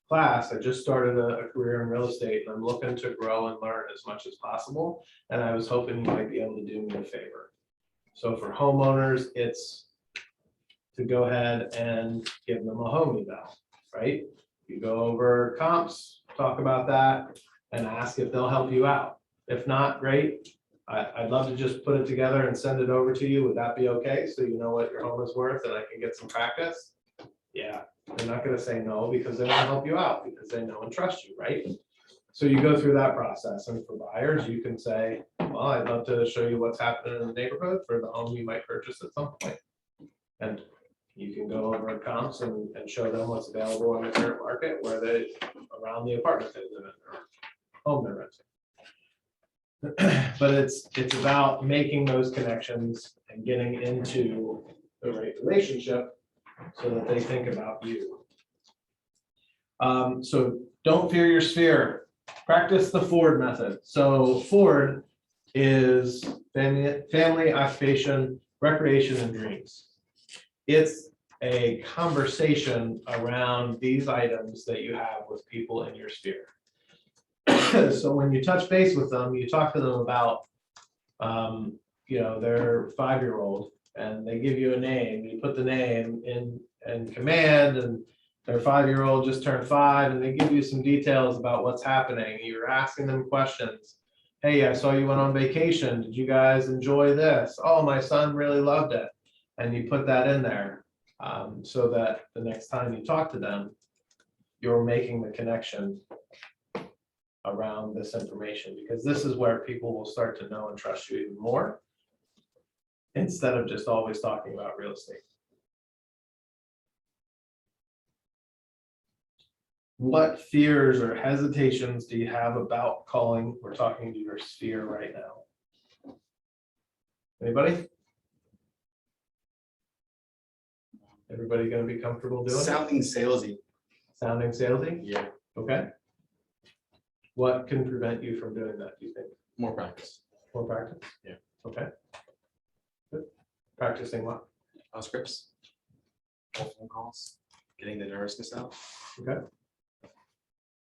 class. I just started a career in real estate and I'm looking to grow and learn as much as possible. And I was hoping you might be able to do me a favor. So for homeowners, it's to go ahead and give them a home eval, right? You go over comps, talk about that, and ask if they'll help you out. If not, great. I'd love to just put it together and send it over to you. Would that be okay? So you know what your home is worth and I can get some practice? Yeah, they're not gonna say no because they want to help you out because they know and trust you, right? So you go through that process. And for buyers, you can say, well, I'd love to show you what's happening in the neighborhood for the home you might purchase at some point. And you can go over comps and show them what's available in the current market where they, around the apartment they live in or home they're renting. But it's about making those connections and getting into the right relationship so that they think about you. So don't fear your sphere. Practice the Ford method. So Ford is family, occupation, recreation, and dreams. It's a conversation around these items that you have with people in your sphere. So when you touch base with them, you talk to them about, their 5-year-old, and they give you a name. You put the name in command, and their 5-year-old just turned 5, and they give you some details about what's happening. You're asking them questions, hey, I saw you went on vacation. Did you guys enjoy this? Oh, my son really loved it. And you put that in there, so that the next time you talk to them, you're making the connection around this information, because this is where people will start to know and trust you even more, instead of just always talking about real estate. What fears or hesitations do you have about calling or talking to your sphere right now? Anybody? Everybody gonna be comfortable doing it? Sounding salesy. Sounding salesy? Yeah, Okay. What can prevent you from doing that, do you think? more practice. More practice? Yeah. Okay. Good. Practicing what? Scripts. More phone calls, getting the nervousness out. Okay.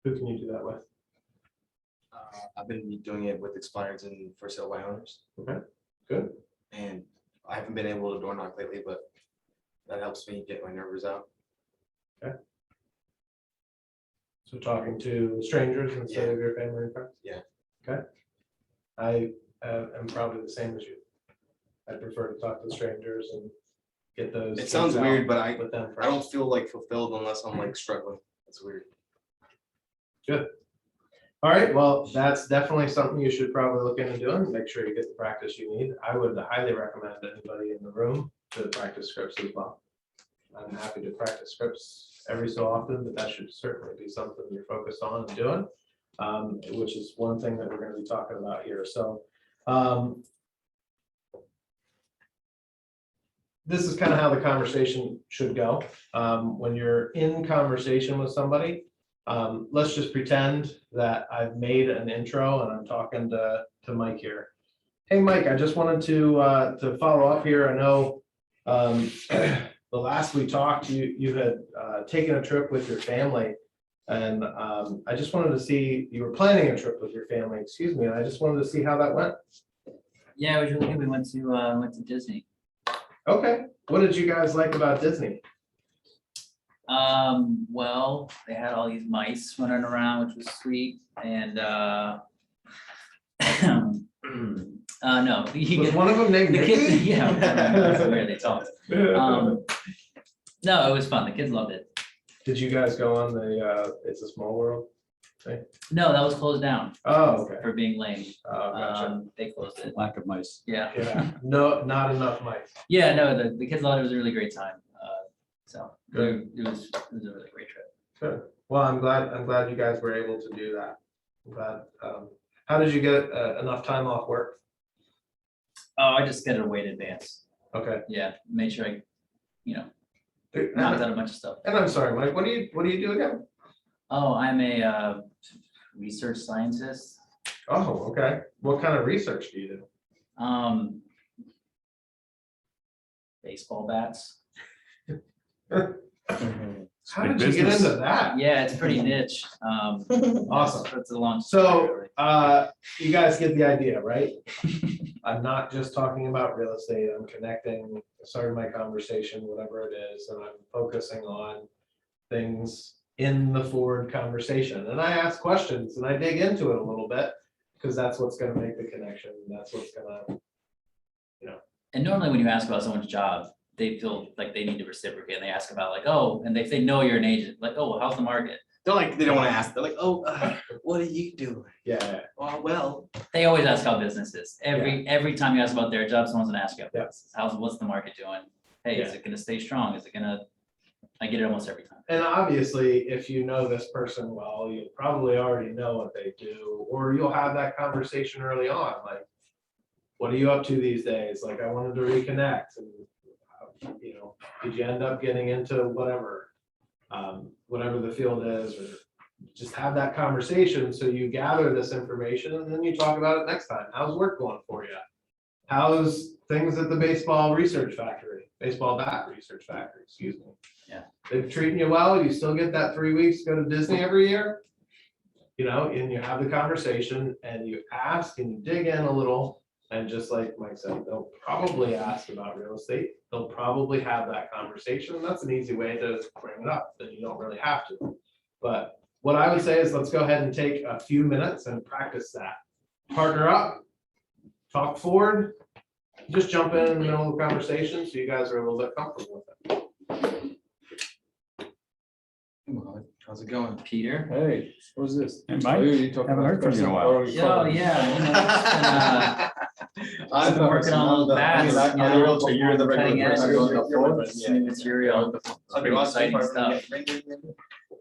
Who can you do that with? I've been doing it with expireds and for sale by owners. Okay, good. And I haven't been able to door knock lately, but that helps me get my nerves out. So talking to strangers instead Yeah. of your family and friends? Yeah. Okay. I am probably the same as you. I prefer to talk to strangers and get those. It sounds things out weird, but I with them don't first. feel like fulfilled unless I'm like struggling. It's weird. All right, well, that's definitely something you should probably look into doing. Make sure you get the practice you need. I would highly recommend anybody in the room to practice scripts as well. I'm happy to practice scripts every so often, but that should certainly be something you're focused on and doing, which is one thing that we're going to be talking about here. So this is kind of how the conversation should go. When you're in conversation with somebody, let's just pretend that I've made an intro and I'm talking to Mike here. Hey, Mike, I just wanted to follow up here. I know the last we talked, you had taken a trip with your family, and I just wanted to see, you were planning a trip with your family, excuse me, and I just wanted to see how that went. Yeah, it was really good. We went to Disney. Okay, what did you guys like about Disney? Well, they had all these mice running around, which was sweet, and no. Was one of them named The kids, Mickey? yeah, that's the way they talked. No, it was fun. The kids loved it. Did you guys go on the It's a Small World? No, that was closed down Oh, okay. for being lame. Oh, gotcha. They closed it. Lack of mice. Yeah. Yeah, no, not enough mice. Yeah, no, the kids loved it. It was a really great time. So Good. it was a really great trip. Good. Well, I'm glad you guys were able to do that. I'm glad. How did you get enough time off work? Oh, I just get it way in advance. Okay. Yeah, made sure I, And knocked out a bunch of stuff. I'm sorry, Mike, what do you do again? Oh, I'm a research scientist. Oh, okay. What kind of research do you do? Baseball bats. How Big did you get business. into that? Yeah, it's pretty niche. Awesome. That's a long. So, you guys get the idea, right? I'm not just talking about real estate. I'm connecting, starting my conversation, whatever it is, and I'm focusing on things in the forward conversation. And I ask questions and I dig into it a little bit, because that's what's gonna make the connection. That's what's gonna, And normally when you ask about someone's job, they feel like they need to reciprocate and they ask about like, oh, and if they know you're an agent, like, oh, well, how's the market? They're like, they don't want to ask. They're like, oh, what do you do? yeah, Oh, well. They always ask how business is. Every time you ask about their job, someone's gonna ask you, Yeah. what's the market doing? Hey, is Yeah. it gonna stay strong? Is it gonna, I get it almost every time. and obviously, if you know this person well, you probably already know what they do, or you'll have that conversation early on, like, what are you up to these days? Like, I wanted to reconnect, and, did you end up getting into whatever, whatever the field is, or just have that conversation, so you gather this information, and then you talk about it next time. How's work going for you? How's things at the baseball bat research factory, excuse me. Yeah. They're treating you well, you still get that 3 weeks to go to Disney every year? And you have the conversation and you ask and you dig in a little, and just like Mike said, they'll probably ask about real estate. They'll probably have that conversation, and that's an easy way to bring it up, then you don't really have to. But what I would say is, let's go ahead and take a few minutes and practice that. partner up, talk forward, just jump in the middle of the conversation so you guys are a little bit comfortable with it. How's it going? Peter. Hey, what's this? Hey, Mike, haven't heard from you in a while. Oh, yeah. I'm been working on those bags, I'm you the know, realtor, you're the cutting regular edge, person. you're new material. It's pretty exciting stuff.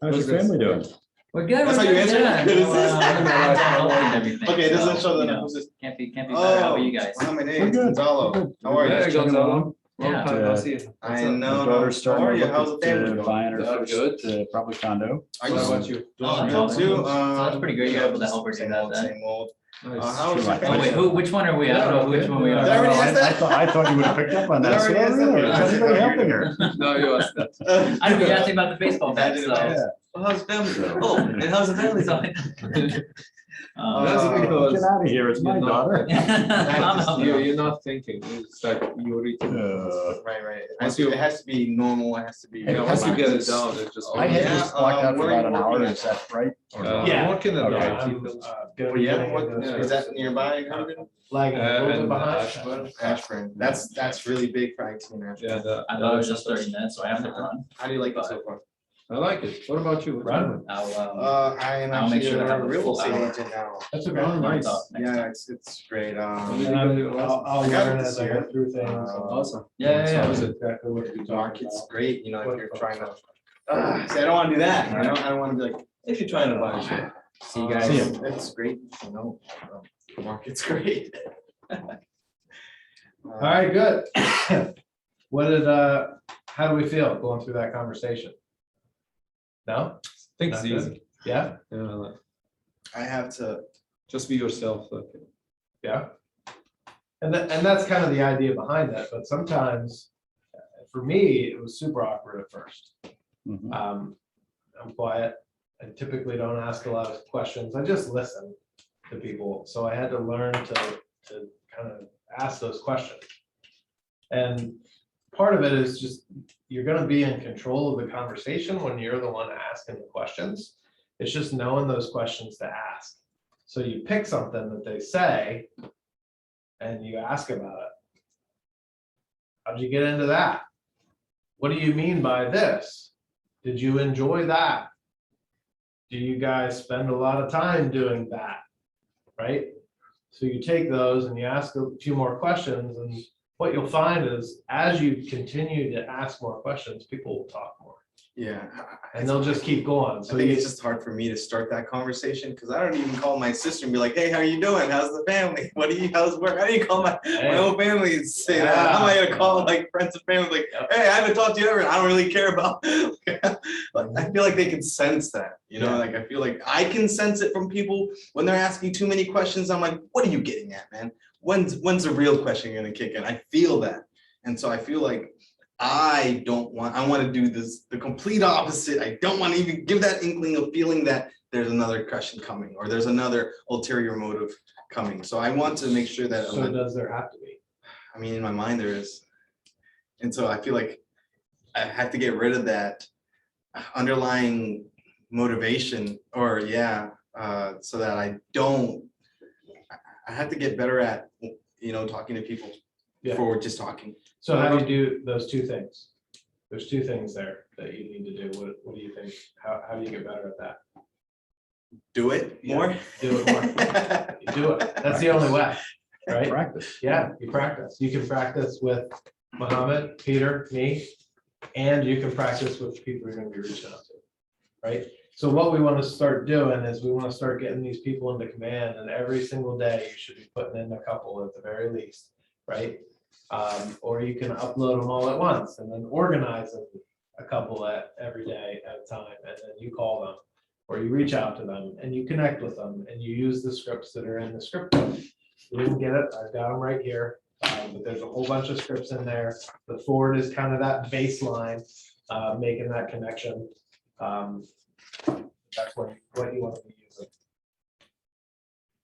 How's your family doing? We're good. That's we're how you good, answer yeah. it? Who's this? Bags are healthy and everything, Okay, it doesn't so, show you the know, who's this? Can't be better. How are you guys? Hi, my We're name is good. Gonzalo. We're good. How are Hey, you? Checking Gonzalo. along. Long But, time no see. I My know. daughter's How starting are to you? How's the look family at going? buying her That's first probably condo. Are What you about you? Oh, good too? so that's pretty great. You're able to help her do Same that old, then. same old. Nice. How's your True, I family? Oh, wait, which one are we? I don't know which one we Did I are. already ask that? I thought you would have picked up on Did I that. already ask that? Really? Is anybody helping her? No, you asked that. I don't know, you asked me about the baseball bat, so. Yeah. Well, how's the family? So- Oh, and how's the family? So- That's Uh, because Get out of here, it's my you're not- daughter. I'm You're not thinking, it's like you're reading. Right, right. Once you- It has to be normal, it has to be. Yeah, once you get it down, it just. Oh, I had yeah, just blocked out for where are about you an hour, working is that right? Or Uh, not? Yeah. I'm working at Okay. the I'm, IT field. Oh, yeah, what, Yeah. is that nearby? Herndon? Lagging a little bit And behind. Ashburn. Ashburn, that's really big for IT in Ashburn. Yeah, I thought it was just 30 minutes, so I have to run. How do you like it so far? I like it. What about you? Run. I am I'll make actually sure to have a a real full estate hour. agent now. That's okay. Oh, nice. Yeah, it's great. And I'll I got learn it as this I go year. through things. Awesome. Yeah. That's exactly what you're The talking market's about. great, you know, if you're trying to, see, I don't wanna do that, you know, I don't wanna be like, if you're trying to buy a shit. See you guys, See ya. it's great, you know, the market's great. All right, good. What did, how do we feel going through that conversation? No? Think Not it's good? easy. Yeah, Yeah, like, I have to, just be yourself. Like, yeah. And that's kind of the idea behind that, but sometimes, for me, it was super awkward at first. Mhm. I'm quiet. I typically don't ask a lot of questions. I just listen to people. So I had to learn to kind of ask those questions. And part of it is just, you're gonna be in control of the conversation when you're the one asking the questions. It's just knowing those questions to ask. So you pick something that they say and you ask about it. How'd you get into that? What do you mean by this? Did you enjoy that? Do you guys spend a lot of time doing that? Right? So you take those and you ask a few more questions, and what you'll find is as you continue to ask more questions, people will talk more yeah. and they'll just keep going. I So think you it's just hard for me to start that conversation, because I don't even call my sister and be like, hey, how you doing? How's the family? how's work? I didn't call my own family and say that. How am I gonna call like friends and family, like, hey, I haven't talked to you ever, I don't really care about. Like, I feel like they can sense that, you know, Yeah. like, I feel like I can sense it from people when they're asking too many questions. I'm like, what are you getting at, man? When's the real question gonna kick in? I feel that. And so I feel like I want to do this, the complete opposite. I don't want to even give that inkling of feeling that there's another question coming or there's another ulterior motive coming. So I want to make sure that, So does there have to be? I mean, in my mind there is. And so I feel like I have to get rid of that underlying motivation, or so that I have to get better at, you know, talking to people Yeah. before just talking. So how do you do those two things? There's two things there that you need to do. What do you think? How do you get better at that? Do it Yeah. more. Do it more. You do it. That's the only way, right? Practice. Yeah, you practice. You can practice with Muhammad, Peter, me, and you can practice with the people you're gonna be reaching out to, right? So what we want to start doing is we want to start getting these people into command, and every single day you should be putting in a couple at the very least, right? Or you can upload them all at once and then organize them a couple every day at a time, and then you call them or you reach out to them and you connect with them and you use the scripts that are in the script book. You didn't get it, I've got them right here, but there's a whole bunch of scripts in there. The forward is kind of that baseline, making that connection. That's what you want to be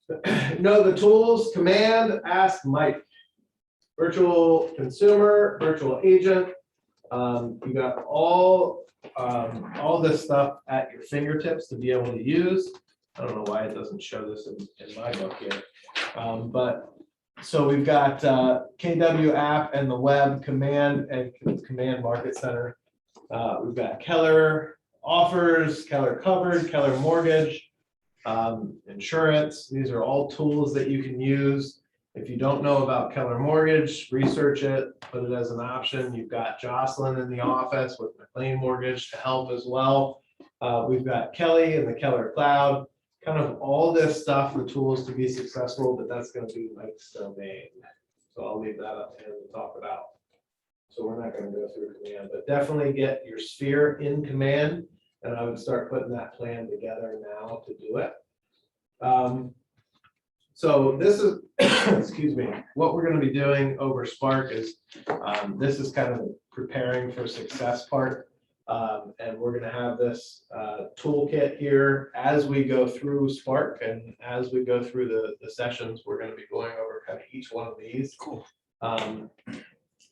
using. Know the tools, command, ask Mike. Virtual consumer, virtual agent. You got all this stuff at your fingertips to be able to use. I don't know why it doesn't show this in my book here. But, so we've got KW app and the web command and command market center. We've got Keller offers, Keller covered, Keller mortgage, insurance. These are all tools that you can use. If you don't know about Keller mortgage, research it, put it as an option. You've got Jocelyn in the office with McLean Mortgage to help as well. We've got Kelly and the Keller Cloud, kind of all this stuff, the tools to be successful, but that's going to be Mike's domain. So I'll leave that up to him to talk about. So we're not going to go through command, but definitely get your sphere in command. And I would start putting that plan together now to do it. So this is, excuse me, what we're going to be doing over Spark is, this is kind of the preparing for success part. And we're going to have this toolkit here as we go through Spark and as we go through the sessions, we're going to be going over kind of each one of these. Cool.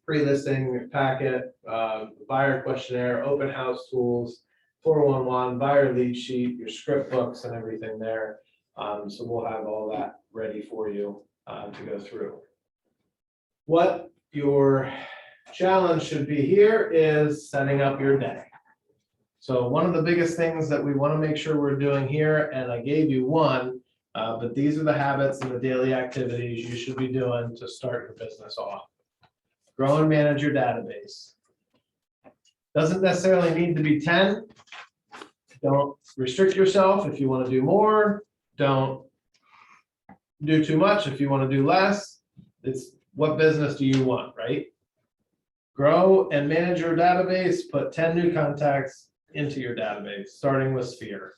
Pre-listing packet, buyer questionnaire, open house tools, 411, buyer lead sheet, your script books and everything there. So we'll have all that ready for you to go through. What your challenge should be here is setting up your day. So one of the biggest things that we want to make sure we're doing here, and I gave you one, but these are the habits and the daily activities you should be doing to start your business off. Grow and manage your database. Doesn't necessarily need to be 10. Don't restrict yourself if you want to do more. Don't do too much if you want to do less. It's what business do you want, right? Grow and manage your database, put 10 new contacts into your database, starting with Sphere,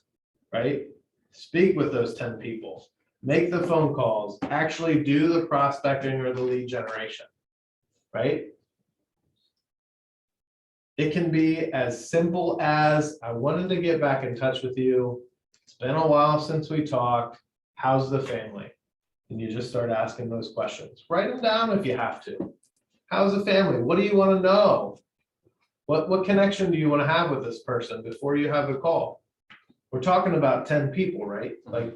right? Speak with those 10 people, make the phone calls, actually do the prospecting or the lead generation, right? It can be as simple as, I wanted to get back in touch with you. It's been a while since we talked. How's the family? And you just start asking those questions. Write them down if you have to. How's the family? What do you want to know? What connection do you want to have with this person before you have the call? We're talking about 10 people, right? Like,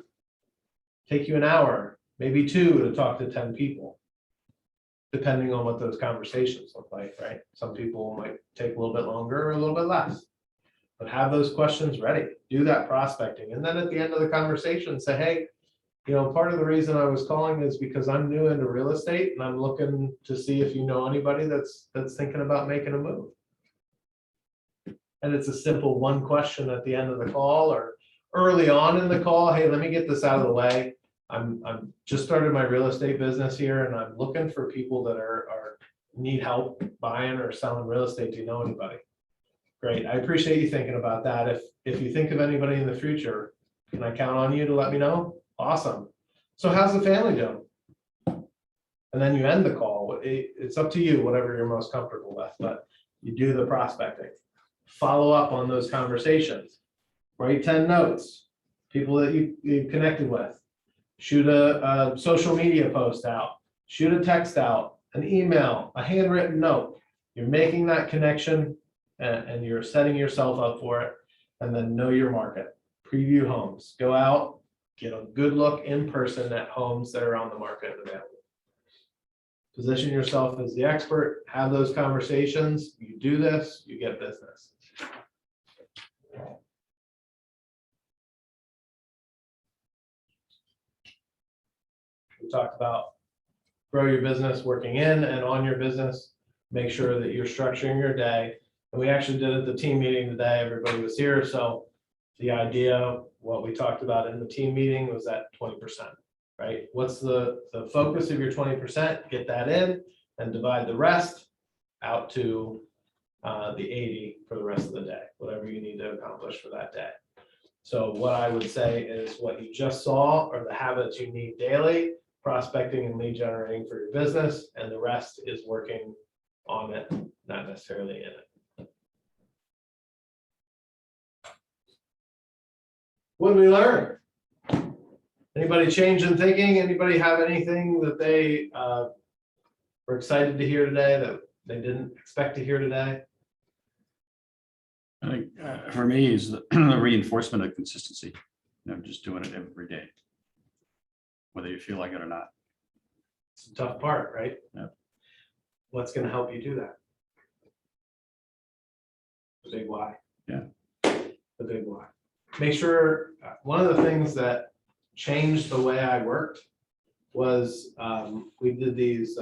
take you an hour, maybe 2 to talk to 10 people, depending on what those conversations look like, right? Some people might take a little bit longer or a little bit less. But have those questions ready, do that prospecting. And then at the end of the conversation, say, hey, you know, part of the reason I was calling is because I'm new into real estate and I'm looking to see if you know anybody that's thinking about making a move. And it's a simple one question at the end of the call or early on in the call. Hey, let me get this out of the way. I'm just started my real estate business here and I'm looking for people that are need help buying or selling real estate. Do you know anybody? Great. I appreciate you thinking about that. If you think of anybody in the future, can I count on you to let me know? Awesome. So how's the family doing? And then you end the call. It's up to you, whatever you're most comfortable with, but you do the prospecting. Follow up on those conversations. Write 10 notes, people that you connected with. Shoot a social media post out. Shoot a text out, an email, a handwritten note. You're making that connection and you're setting yourself up for it. And then know your market. Preview homes. Go out, get a good look in person at homes that are on the market and available. Position yourself as the expert, have those conversations. You do this, you get business. We talked about grow your business, working in and on your business. Make sure that you're structuring your day. And we actually did at the team meeting today, everybody was here. So the idea, what we talked about in the team meeting was that 20%, right? What's the focus of your 20%? Get that in and divide the rest out to the 80 for the rest of the day, whatever you need to accomplish for that day. So what I would say is what you just saw are the habits you need daily, prospecting and lead generating for your business, and the rest is working on it, not necessarily in it. What did we learn? Anybody change in thinking? Anybody have anything that they were excited to hear today that they didn't expect to hear today? I think for me is the reinforcement of consistency. just doing it every day, whether you feel like it or not. It's the tough part, right? Yep. What's gonna help you do that? The big why. Yeah. The big why. Make sure, one of the things that changed the way I worked was, we did these,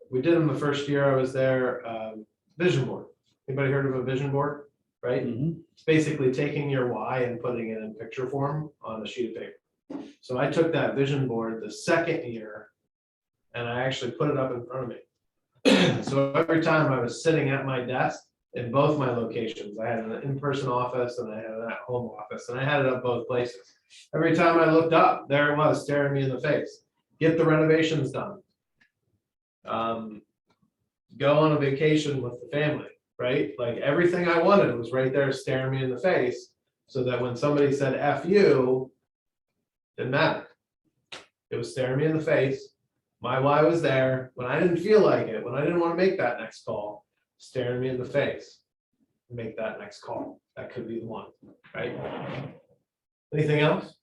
we did them the first year I was there, vision board. Anybody heard of a vision board, right? It's basically taking your why and putting it in picture form on a sheet of paper. So I took that vision board the second year and I actually put it up in front of me. So every time I was sitting at my desk in both my locations, I had an in-person office and I had an at-home office, and I had it up both places. Every time I looked up, there it was staring me in the face. Get the renovations done. Go on a vacation with the family, right? Like everything I wanted was right there staring me in the face, so that when somebody said F you, didn't matter. It was staring me in the face. My why was there. When I didn't feel like it, when I didn't want to make that next call, staring me in the face, make that next call. That could be the one, right? Anything else?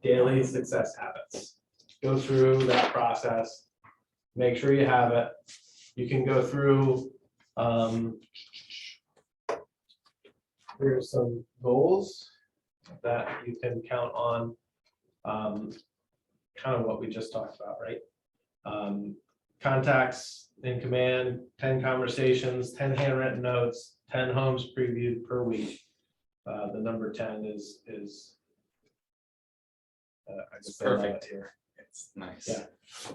Daily success habits. Go through that process. Make sure you have it. You can go through, here's some goals that you can count on, kind of what we just talked about, right? Contacts in command, 10 conversations, 10 handwritten notes, 10 homes previewed per week. The number 10 is I It's just love perfect it. here. It's nice. Yeah.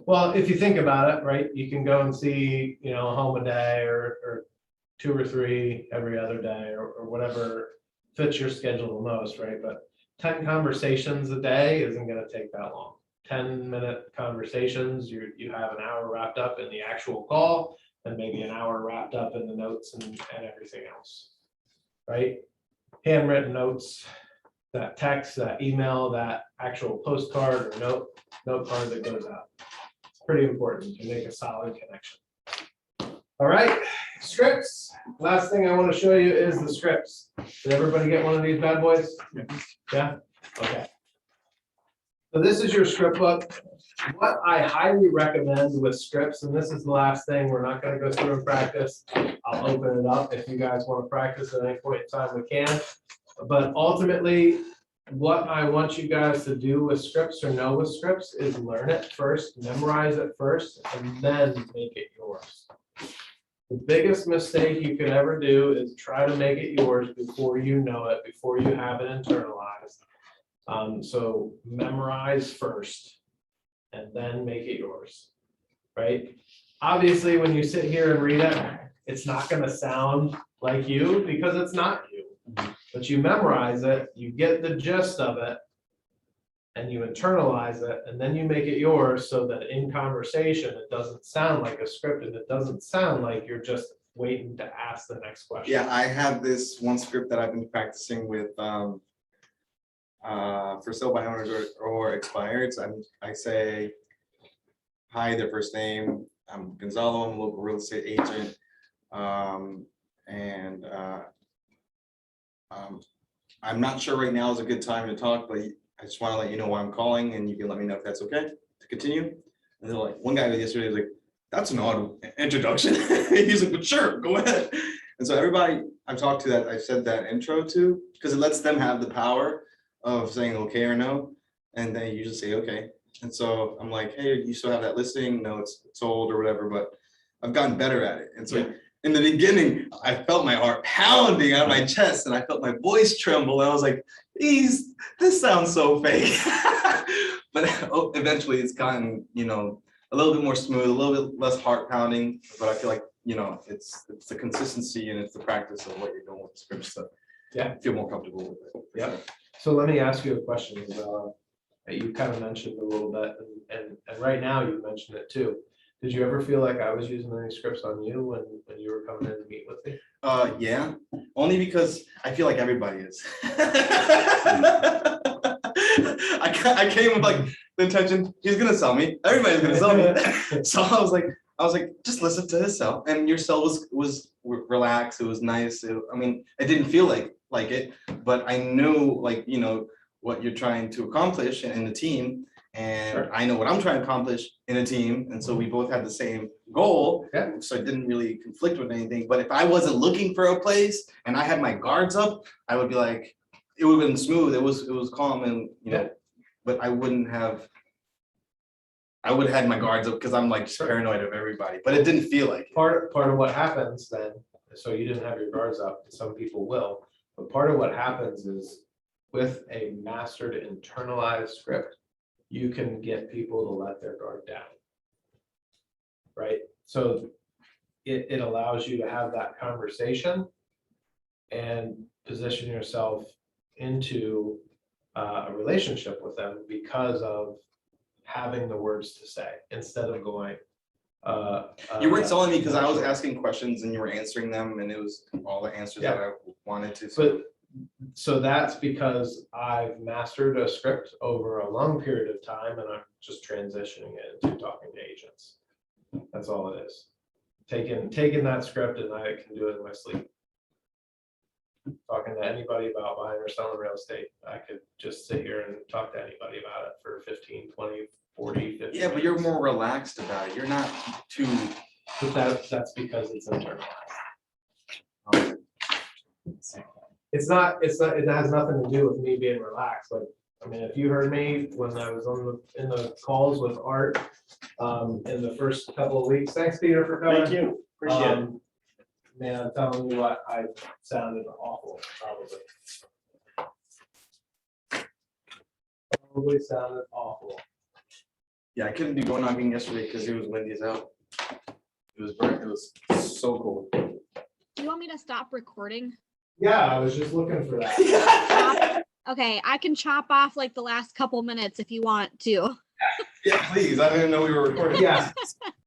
Well, if you think about it, right, you can go and see, a home a day or 2 or 3 every other day or whatever fits your schedule the most, right? But 10 conversations a day isn't going to take that long. 10-minute conversations, you have an hour wrapped up in the actual call and maybe an hour wrapped up in the notes and everything else, right? Handwritten notes, that text, that email, that actual postcard or note card that goes out. It's pretty important to make a solid connection. All right, scripts. Last thing I want to show you is the scripts. Did everybody get one of these bad boys? Yeah? Okay. So this is your script book. What I highly recommend with scripts, and this is the last thing, we're not going to go through and practice. I'll open it up. If you guys want to practice at any point in time, we can. But ultimately, what I want you guys to do with scripts or know with scripts is learn it first, memorize it first, and then make it yours. The biggest mistake you could ever do is try to make it yours before you know it, before you have it internalized. So memorize first and then make it yours, right? Obviously, when you sit here and read it, it's not going to sound like you because it's not you. But you memorize it, you get the gist of it, and you internalize it, and then you make it yours so that in conversation, it doesn't sound like a script and it doesn't sound like you're just waiting to ask the next question. Yeah, I have this one script that I've been practicing with for sale by owners or expireds. I say, hi, their first name. I'm Gonzalo, I'm a local real estate agent. I'm not sure right now is a good time to talk, but I just want to let you know why I'm calling and you can let me know if that's okay to continue. And they're like, one guy yesterday was like, that's an odd introduction. He's like, but sure, go ahead. And so everybody I've talked to that I've said that intro to, because it lets them have the power of saying okay or no. And then you just say, okay. And so I'm like, hey, you still have that listing? No, it's sold or whatever, but I've gotten better at it. And so in the beginning, I felt my heart pounding out of my chest and I felt my voice tremble. And I was like, this sounds so fake. But eventually it's gotten, a little bit more smooth, a little bit less heart pounding. But I feel like, it's the consistency and it's the practice of what you're doing with the script stuff. Yeah. I feel more comfortable with it. Yeah. So let me ask you a question. You kind of mentioned a little bit, and right now you mentioned it too. Did you ever feel like I was using any scripts on you when you were coming in to meet with me? Yeah, only because I feel like everybody is. I came with like the intention, he's gonna sell me, everybody's gonna sell me. So I was like, I was like, just listen to his cell, and your cell was relaxed. It was nice. I mean, it didn't feel like it, but I knew like what you're trying to accomplish in the team, and Sure. I know what I'm trying to accomplish in a team, and so we both had the same goal. Yeah. So it didn't really conflict with anything. But if I wasn't looking for a place and I had my guards up, I would be like, it would have been smooth. It was calm, and but I would have had my guards up because I'm like just paranoid of everybody. But it didn't feel like it. Part of what happens then, so you didn't have your guards up, some people will, but part of what happens is with a mastered internalized script, you can get people to let their guard down. Right? So it allows you to have that conversation and position yourself into a relationship with them because of having the words to say instead of going. You weren't selling me because I was asking questions and you were answering them, and it was all the answers that I wanted to. So that's because I've mastered a script over a long period of time, and I'm just transitioning it into talking to agents. That's all it is. Taking that script, and I can do it in my sleep. Talking to anybody about buying or selling real estate, I could just sit here and talk to anybody about it for 15, 20, 40, 50 Yeah, but you're minutes. more relaxed about it. You're not too. But that's because it's internalized. It has nothing to do with me being relaxed. Like, I mean, if you heard me when I was in the calls with Art in the first couple of weeks, thanks Peter for coming. Thank you, appreciate it. Man, I'm telling you what, I sounded awful, probably sounded awful. Yeah, I couldn't do door knocking yesterday because it was windy as out. It was so cold. Do you want me to stop recording? Yeah, I was just looking for that. Okay, I can chop off like the last couple minutes if you want to. Yeah, please. I didn't know we were recording. Yeah,